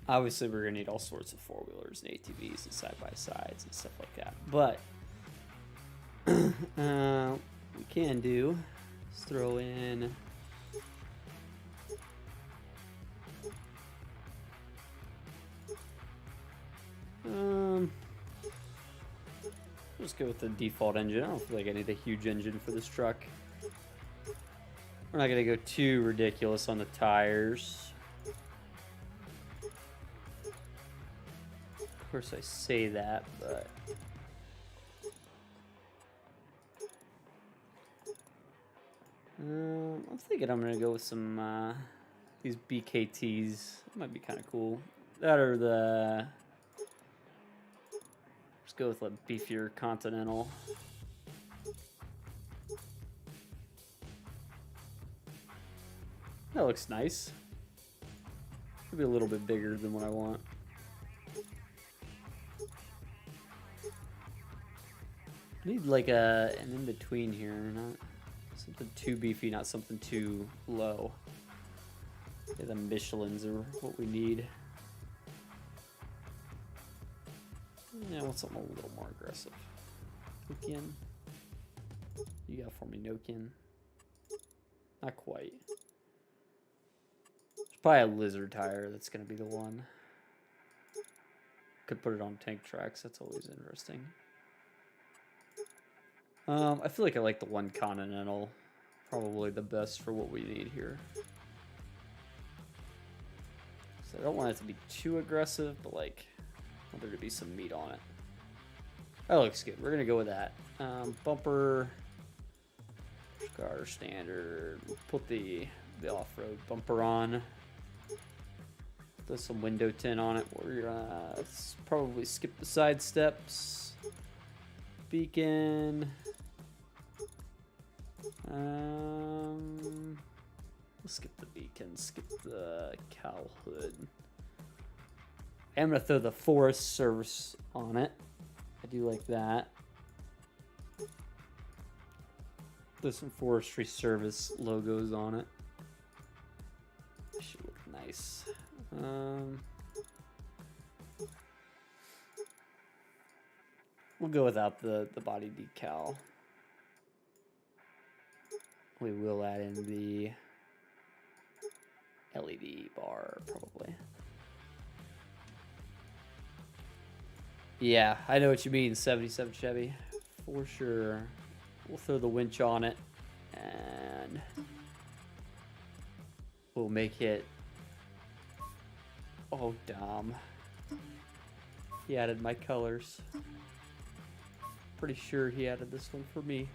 Obviously, we're going to need all sorts of four-wheelers and ATVs and side-by-sides and stuff like that. But we can do is throw in let's go with the default engine. I don't feel like I need a huge engine for this truck. We're not going to go too ridiculous on the tires. Of course I say that, but I'm thinking I'm going to go with some these BKTs. That might be kind of cool. That or the... Let's go with a beefier Continental. That looks nice. Maybe a little bit bigger than what I want. I need like an in-between here, not something too beefy, not something too low. Okay, the Michelins are what we need. Yeah, I want something a little more aggressive. Nokian. You got for me, Nokian. Not quite. There's probably a lizard tire that's going to be the one. Could put it on tank tracks. That's always interesting. I feel like I like the one Continental. Probably the best for what we need here. So I don't want it to be too aggressive, but like, I want there to be some meat on it. That looks good. We're going to go with that. Bumper. Car standard. We'll put the off-road bumper on. There's some window tint on it. We're gonna probably skip the side steps. Beacon. We'll skip the beacon. Skip the cowl hood. I'm gonna throw the Forest Service on it. I do like that. There's some Forestry Service logos on it. Should look nice. We'll go without the body decal. We will add in the LED bar, probably. Yeah, I know what you mean, 77 Chevy. For sure. We'll throw the winch on it, and we'll make it... Oh, Dom. He added my colors. Pretty sure he added this one for me.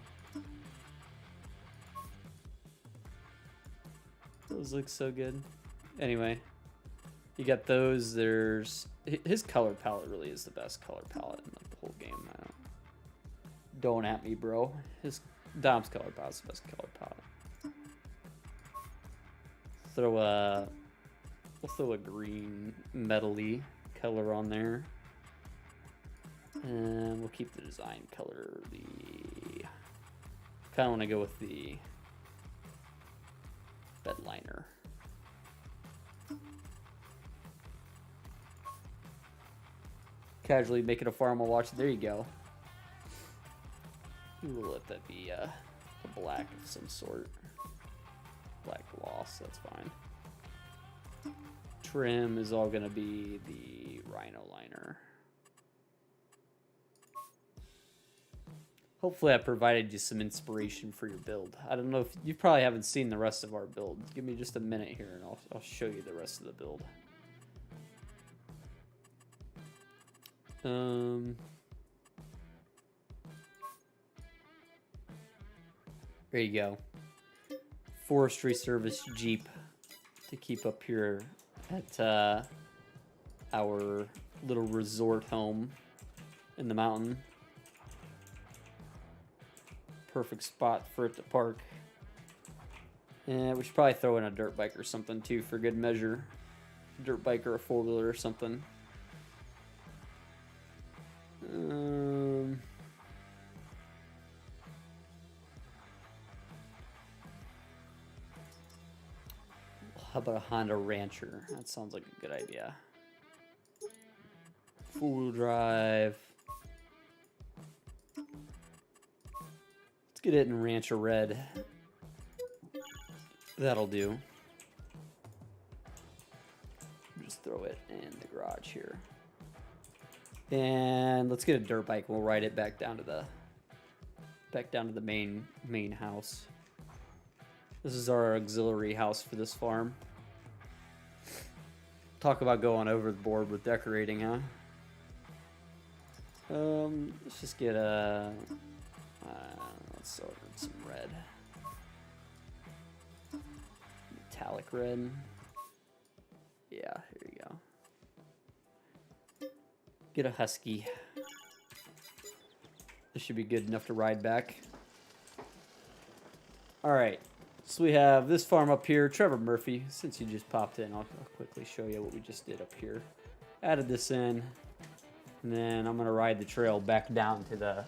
Those look so good. Anyway, you got those. There's... His color palette really is the best color palette in like the whole game. Don't at me, bro. Dom's color palette is the best color palette. We'll throw a green metal-y color on there. And we'll keep the design color. Kind of want to go with the bed liner. Casually making a farm while watching. There you go. We'll let that be a black of some sort. Black gloss, that's fine. Trim is all gonna be the Rhino liner. Hopefully I provided you some inspiration for your build. I don't know if you probably haven't seen the rest of our build. Give me just a minute here and I'll show you the rest of the build. There you go. Forestry Service Jeep to keep up here at our little resort home in the mountain. Perfect spot for it to park. And we should probably throw in a dirt bike or something too for good measure. Dirt bike or a four-wheeler or something. How about a Honda Rancher? That sounds like a good idea. Four-wheel drive. Let's get it in Rancher Red. That'll do. Just throw it in the garage here. And let's get a dirt bike. We'll ride it back down to the main house. This is our auxiliary house for this farm. Talk about going overboard with decorating, huh? Let's just get a. Let's order some red. Metallic red. Yeah, here you go. Get a Husky. This should be good enough to ride back. Alright, so we have this farm up here. Trevor Murphy, since you just popped in, I'll quickly show you what we just did up here. Added this in, and then I'm going to ride the trail back down to the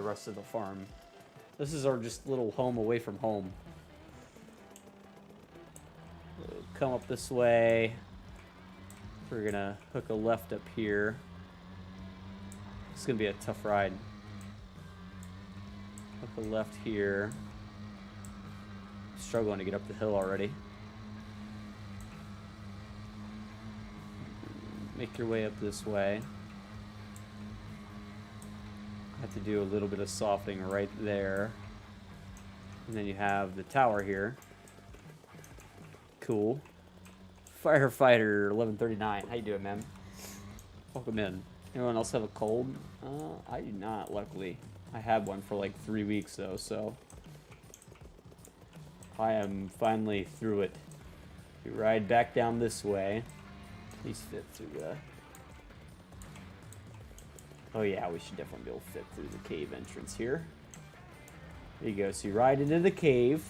rest of the farm. This is our just little home away from home. We'll come up this way. We're going to hook a left up here. It's going to be a tough ride. Hook a left here. Struggling to get up the hill already. Make your way up this way. Have to do a little bit of softening right there. And then you have the tower here. Cool. Firefighter 1139. How you doing, man? Welcome in. Anyone else have a cold? I do not, luckily. I had one for like 3 weeks though, so I am finally through it. We ride back down this way. Please fit through the... Oh yeah, we should definitely be able to fit through the cave entrance here. There you go. So you ride into the cave.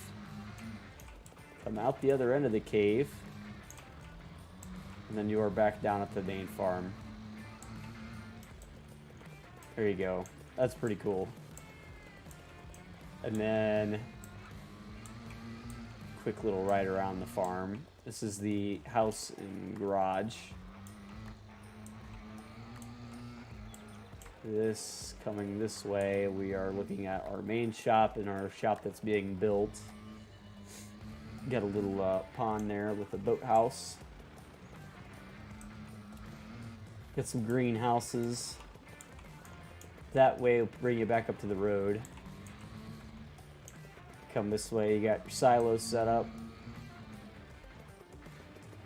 Come out the other end of the cave. And then you are back down at the main farm. There you go. That's pretty cool. And then... quick little ride around the farm. This is the house and garage. This coming this way, we are looking at our main shop and our shop that's being built. Got a little pond there with a boathouse. Got some greenhouses. That way will bring you back up to the road. Come this way, you got your silos set up.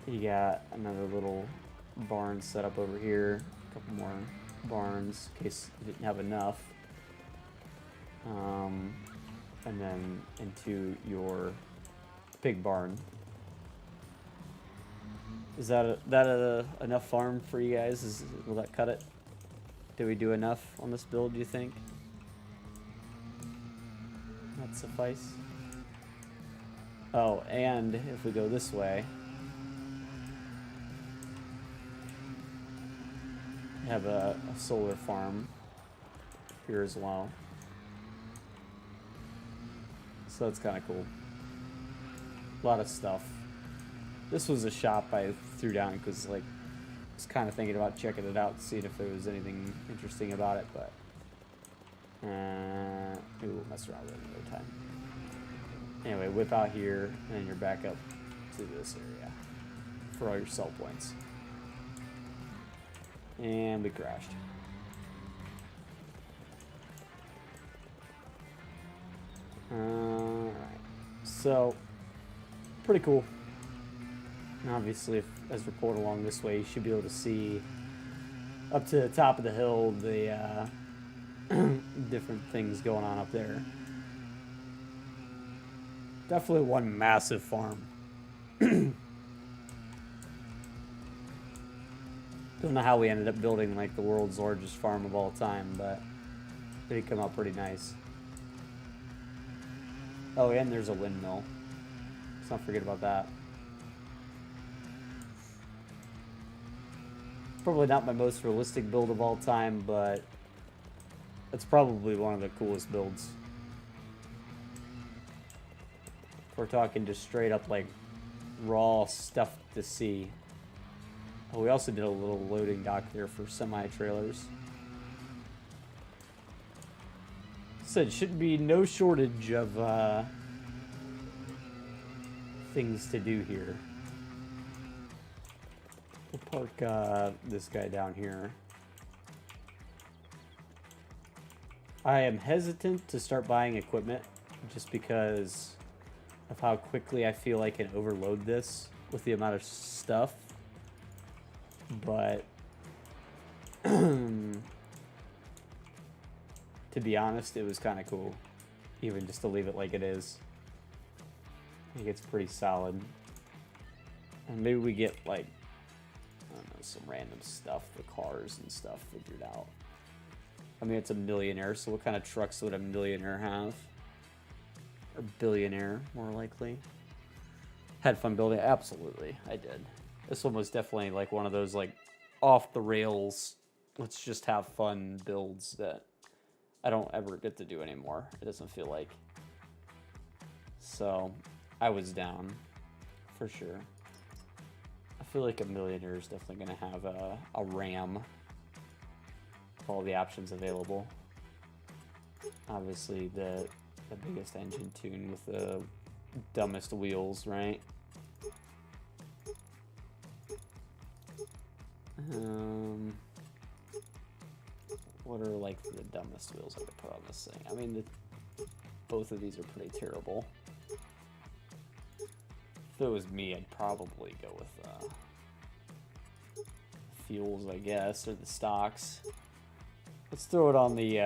You got another little barn set up over here. A couple more barns in case you didn't have enough. And then into your pig barn. Is that enough farm for you guys? Will that cut it? Did we do enough on this build, do you think? That suffice. Oh, and if we go this way, we have a solar farm here as well. So that's kind of cool. A lot of stuff. This was a shop I threw down because, like, I was kind of thinking about checking it out, seeing if there was anything interesting about it, but maybe we'll mess around with it another time. Anyway, whip out here, and then you're back up to this area for all your sell points. And we crashed. So, pretty cool. And obviously, as we're pulling along this way, you should be able to see up to the top of the hill the different things going on up there. Definitely one massive farm. Don't know how we ended up building like the world's largest farm of all time, but it did come out pretty nice. Oh, and there's a windmill. Let's not forget about that. Probably not my most realistic build of all time, but it's probably one of the coolest builds. If we're talking just straight up like raw stuff to see. Oh, we also did a little loading dock there for semi-trailers. Said shouldn't be no shortage of things to do here. We'll park this guy down here. I am hesitant to start buying equipment just because of how quickly I feel I can overload this with the amount of stuff. But to be honest, it was kind of cool, even just to leave it like it is. I think it's pretty solid. And maybe we get like, I don't know, some random stuff, the cars and stuff figured out. I mean, it's a millionaire, so what kind of trucks would a millionaire have? Or billionaire, more likely. Had fun building? Absolutely, I did. This one was definitely like one of those like off the rails, let's just have fun builds that I don't ever get to do anymore. It doesn't feel like. So I was down for sure. I feel like a millionaire is definitely going to have a RAM with all the options available. Obviously the biggest engine tune with the dumbest wheels, right? What are like the dumbest wheels I could put on this thing? I mean, both of these are pretty terrible. If it was me, I'd probably go with fuels, I guess, or the stocks. Let's throw it on the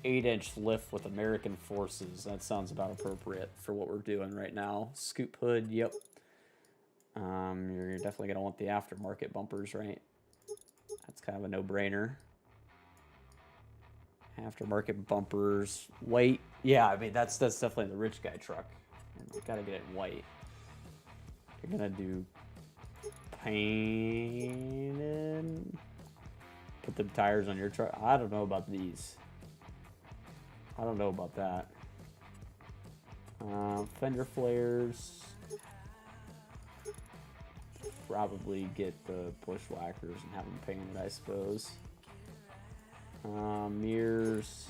8-inch lift with American Forces. That sounds about appropriate for what we're doing right now. Scoop hood, yep. You're definitely going to want the aftermarket bumpers, right? That's kind of a no-brainer. Aftermarket bumpers, white. Yeah, I mean, that's definitely the rich guy truck. You got to get it in white. You're going to do painted. Put the tires on your truck. I don't know about these. I don't know about that. Fender flares. Probably get the bushwhackers and have them painted, I suppose. Mirrors.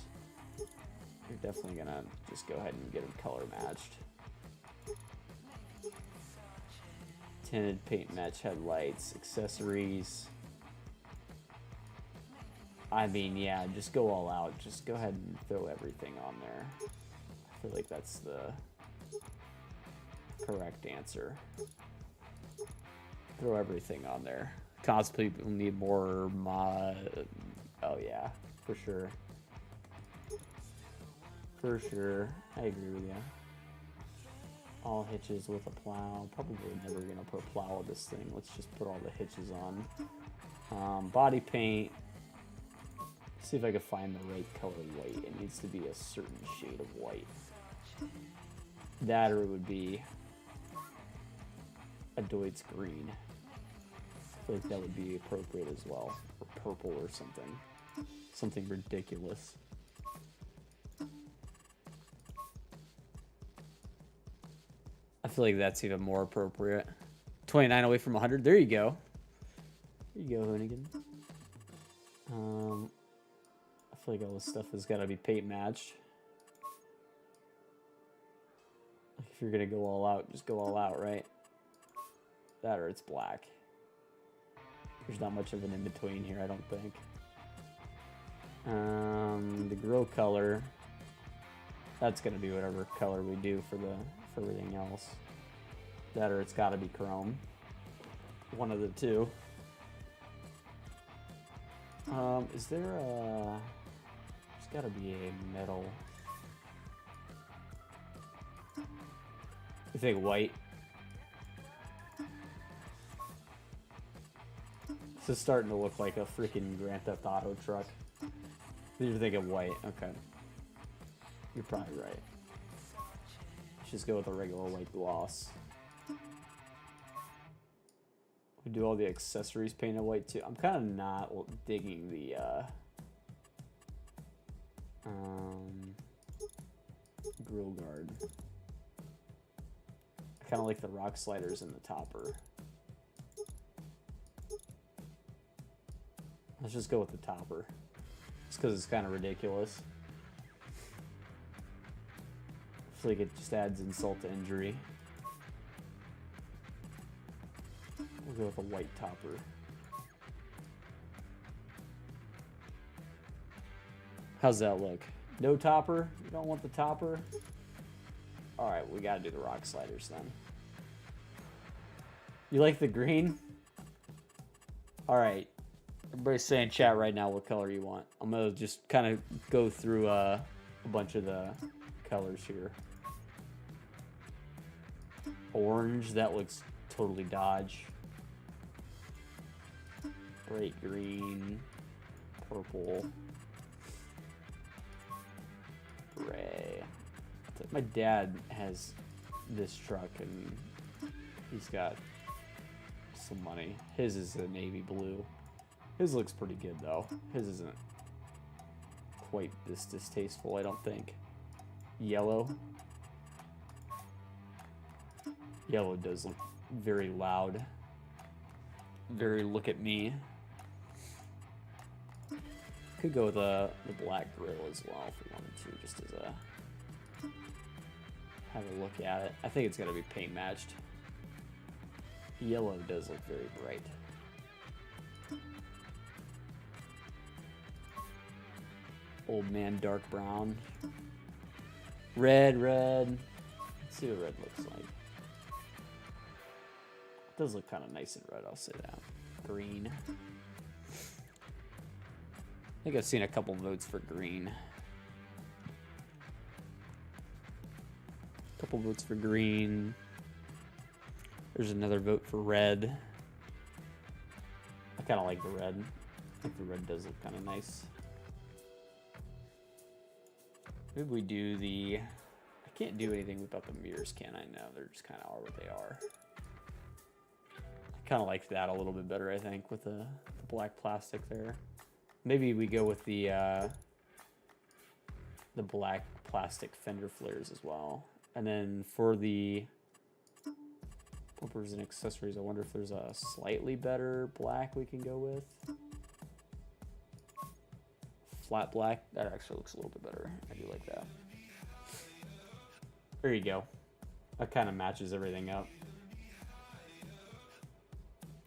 You're definitely gonna just go ahead and get them color matched. Tinted paint match headlights, accessories. I mean, yeah, just go all out. Just go ahead and throw everything on there. I feel like that's the correct answer. Throw everything on there. Cosplay people need more mod. Oh yeah, for sure. For sure. I agree with you. All hitches with a plow. Probably never gonna put a plow on this thing. Let's just put all the hitches on. Body paint. See if I can find the right color white. It needs to be a certain shade of white. That or it would be a Deutz green. I feel like that would be appropriate as well. Or purple or something. Something ridiculous. I feel like that's even more appropriate. 29 away from 100. There you go. There you go, Hoonigan. I feel like all this stuff has got to be paint matched. If you're going to go all out, just go all out, right? That or it's black. There's not much of an in-between here, I don't think. The grill color, that's going to be whatever color we do for for everything else. That or it's got to be chrome. One of the two. Is there a... There's got to be a metal. You think white? This is starting to look like a freaking Grand Theft Auto truck. You're thinking white. Okay. You're probably right. Let's just go with a regular white gloss. We do all the accessories painted white too. I'm kind of not digging the grill guard. I kind of like the rock sliders in the topper. Let's just go with the topper. Just because it's kind of ridiculous. I feel like it just adds insult to injury. We'll go with a white topper. How's that look? No topper? You don't want the topper? Alright, we gotta do the rock sliders then. You like the green? Alright. Everybody's saying chat right now what color you want. I'm gonna just kind of go through a bunch of the colors here. Orange, that looks totally Dodge. Bright green, purple, gray. My dad has this truck and he's got some money. His is a navy blue. His looks pretty good though. His isn't quite this distasteful, I don't think. Yellow. Yellow does look very loud. Very look at me. Could go with the black grill as well if we wanted to, just as a have a look at it. I think it's gonna be paint matched. Yellow does look very bright. Old man dark brown. Red. Let's see what red looks like. It does look kind of nice in red, I'll say that. Green. I think I've seen a couple votes for green. Couple votes for green. There's another vote for red. I kind of like the red. I think the red does look kind of nice. Maybe we do the... I can't do anything about the mirrors, can I? No, they're just kind of are what they are. I kind of like that a little bit better, I think, with the black plastic there. Maybe we go with the black plastic fender flares as well. And then for the bumpers and accessories, I wonder if there's a slightly better black we can go with. Flat black, that actually looks a little bit better. I do like that. There you go. That kind of matches everything up.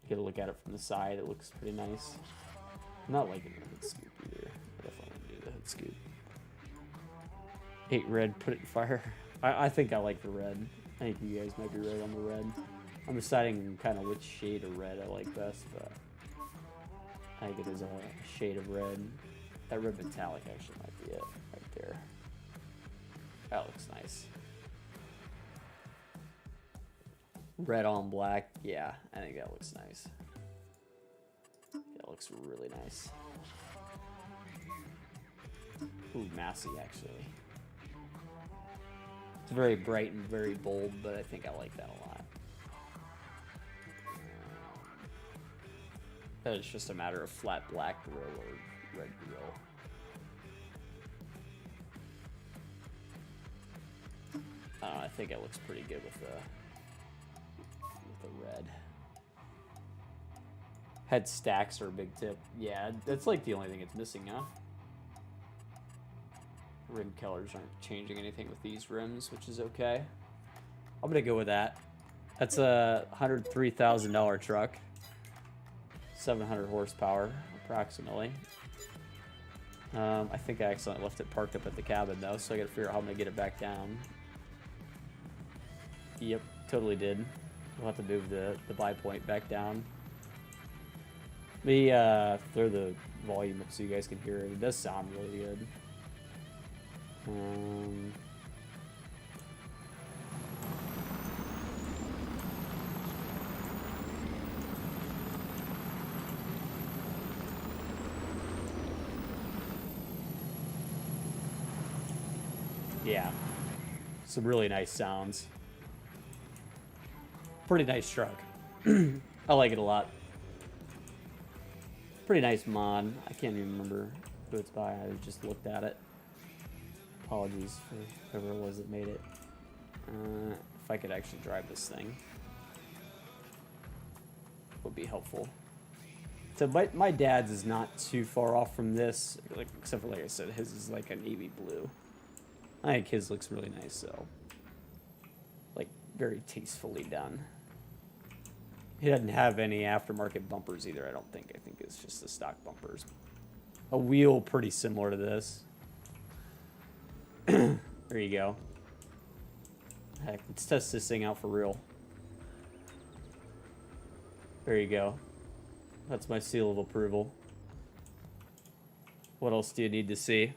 Get a look at it from the side, it looks pretty nice. I'm not liking the hood scoop either. I definitely want to do the hood scoop. Hate red, put it in fire. I think I like the red. I think you guys might be right on the red. I'm deciding kind of which shade of red I like best, but I think it is a shade of red. That red metallic actually might be it right there. That looks nice. Red on black, yeah, I think that looks nice. That looks really nice. Ooh, Massey actually. It's very bright and very bold, but I think I like that a lot. That is just a matter of flat black grill or red grill. I think it looks pretty good with the red. Head stacks are a big tip. Yeah, that's like the only thing it's missing, huh? Rim colors aren't changing anything with these rims, which is okay. I'm gonna go with that. That's a $103,000 truck. 700 horsepower, approximately. I think I accidentally left it parked up at the cabin though, so I gotta figure out how I'm gonna get it back down. Yep, totally did. We'll have to move the buy point back down. Let me throw the volume up so you guys can hear it. It does sound really good. Yeah, some really nice sounds. Pretty nice truck. I like it a lot. Pretty nice mod. I can't even remember who it's by. I just looked at it. Apologies for whoever it was that made it. If I could actually drive this thing, would be helpful. So my dad's is not too far off from this, like, except for, like I said, his is like a navy blue. I think his looks really nice, though. Like, very tastefully done. He doesn't have any aftermarket bumpers either, I don't think. I think it's just the stock bumpers. A wheel pretty similar to this. There you go. Heck, let's test this thing out for real. There you go. That's my seal of approval. What else do you need to see?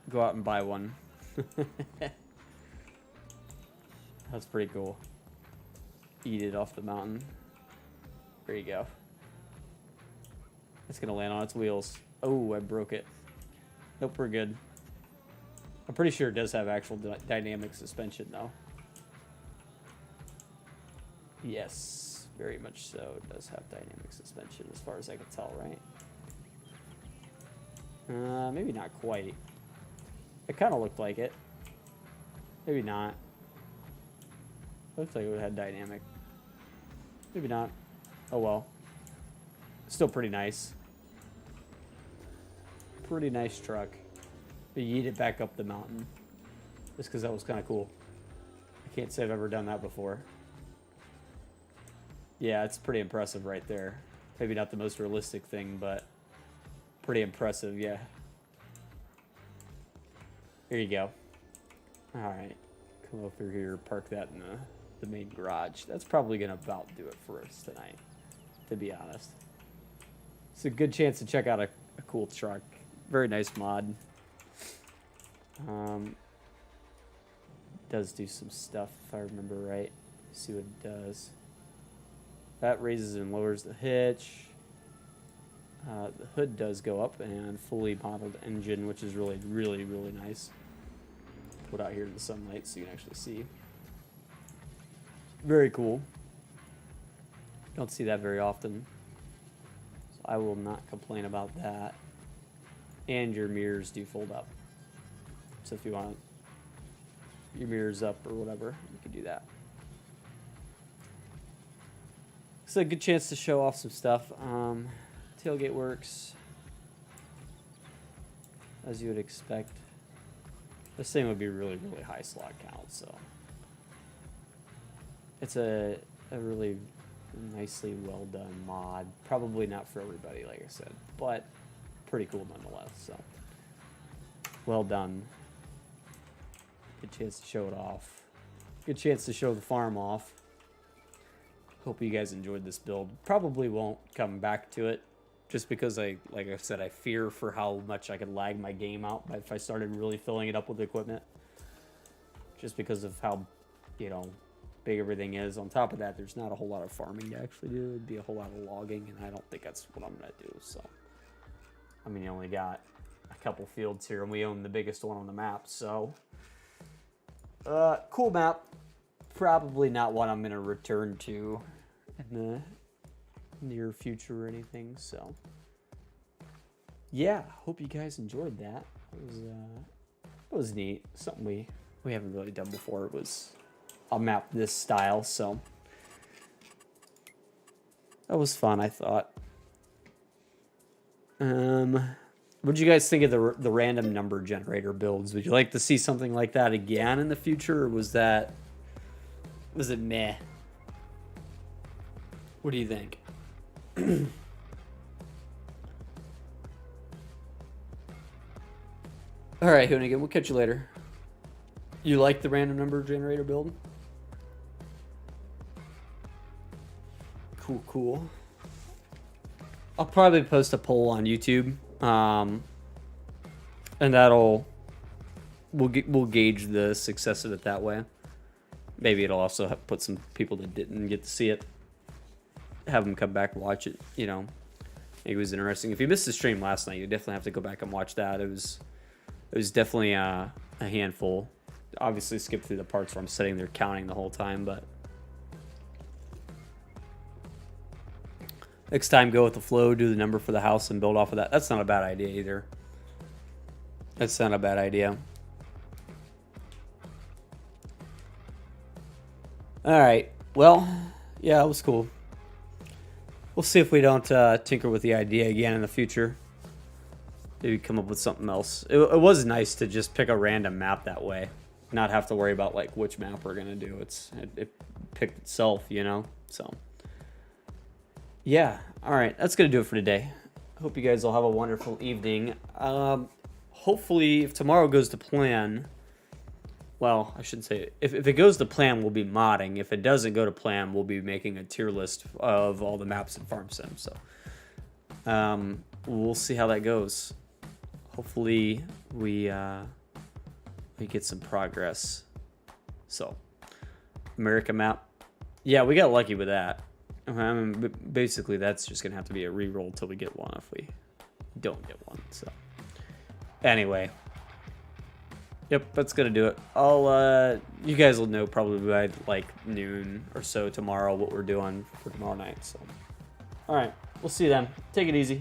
Go out and buy one. That's pretty cool. Eat it off the mountain. There you go. It's gonna land on its wheels. Oh, I broke it. Nope, we're good. I'm pretty sure it does have actual dynamic suspension, though. Yes, very much so. It does have dynamic suspension, as far as I can tell, right? Maybe not quite. It kind of looked like it. Maybe not. Looks like it would have had dynamic. Maybe not. Oh well. Still pretty nice. Pretty nice truck. But you eat it back up the mountain. Just because that was kind of cool. I can't say I've ever done that before. Yeah, it's pretty impressive right there. Maybe not the most realistic thing, but pretty impressive, yeah. Here you go. Alright. Come over here, park that in the main garage. That's probably going to about do it for us tonight, to be honest. It's a good chance to check out a cool truck. Very nice mod. Does do some stuff, if I remember right. See what it does. That raises and lowers the hitch. The hood does go up, and fully modeled engine, which is really, really, really nice. Put out here in the sunlight so you can actually see. Very cool. Don't see that very often. So I will not complain about that. And your mirrors do fold up. So if you want your mirrors up or whatever, you can do that. It's a good chance to show off some stuff. Tailgate works as you would expect. This thing would be really, really high slot count, so it's a really nicely well done mod. Probably not for everybody, like I said, but pretty cool nonetheless. So well done. Good chance to show it off. Good chance to show the farm off. Hope you guys enjoyed this build. Probably won't come back to it, just because like I said, I fear for how much I could lag my game out if I started really filling it up with equipment. Just because of how, you know, big everything is. On top of that, there's not a whole lot of farming to actually do. It'd be a whole lot of logging, and I don't think that's what I'm gonna do. So, I mean, you only got a couple fields here, and we own the biggest one on the map. So, cool map. Probably not one I'm gonna return to in the near future or anything. So, yeah, hope you guys enjoyed that. It was neat. Something we haven't really done before. It was a map this style, so that was fun, I thought. What did you guys think of the random number generator builds? Would you like to see something like that again in the future, or was it meh? What do you think? All right, Hoonigan, we'll catch you later. You like the random number generator build? Cool, cool. I'll probably post a poll on YouTube, and we'll gauge the success of it that way. Maybe it'll also put some people that didn't get to see it, have them come back and watch it. You know, it was interesting. If you missed the stream last night, you definitely have to go back and watch that. It was definitely a handful. Obviously, skip through the parts where I'm sitting there counting the whole time, but next time, go with the flow, do the number for the house, and build off of that. That's not a bad idea either. That's not a bad idea. All right. Well, yeah, it was cool. We'll see if we don't tinker with the idea again in the future. Maybe come up with something else. It was nice to just pick a random map that way. Not have to worry about like which map we're going to do. It picked itself, you know? So, yeah. All right. That's going to do it for today. I hope you guys will have a wonderful evening. Hopefully, if tomorrow goes to plan... Well, I shouldn't say it. If it goes to plan, we'll be modding. If it doesn't go to plan, we'll be making a tier list of all the maps in Farm Sim. So, we'll see how that goes. Hopefully, we get some progress. So, America map. Yeah, we got lucky with that. I mean, basically, that's just gonna have to be a reroll till we get one. If we don't get one, so anyway. Yep, that's gonna do it. You guys will know probably by like noon or so tomorrow what we're doing for tomorrow night. So, all right, we'll see you then. Take it easy.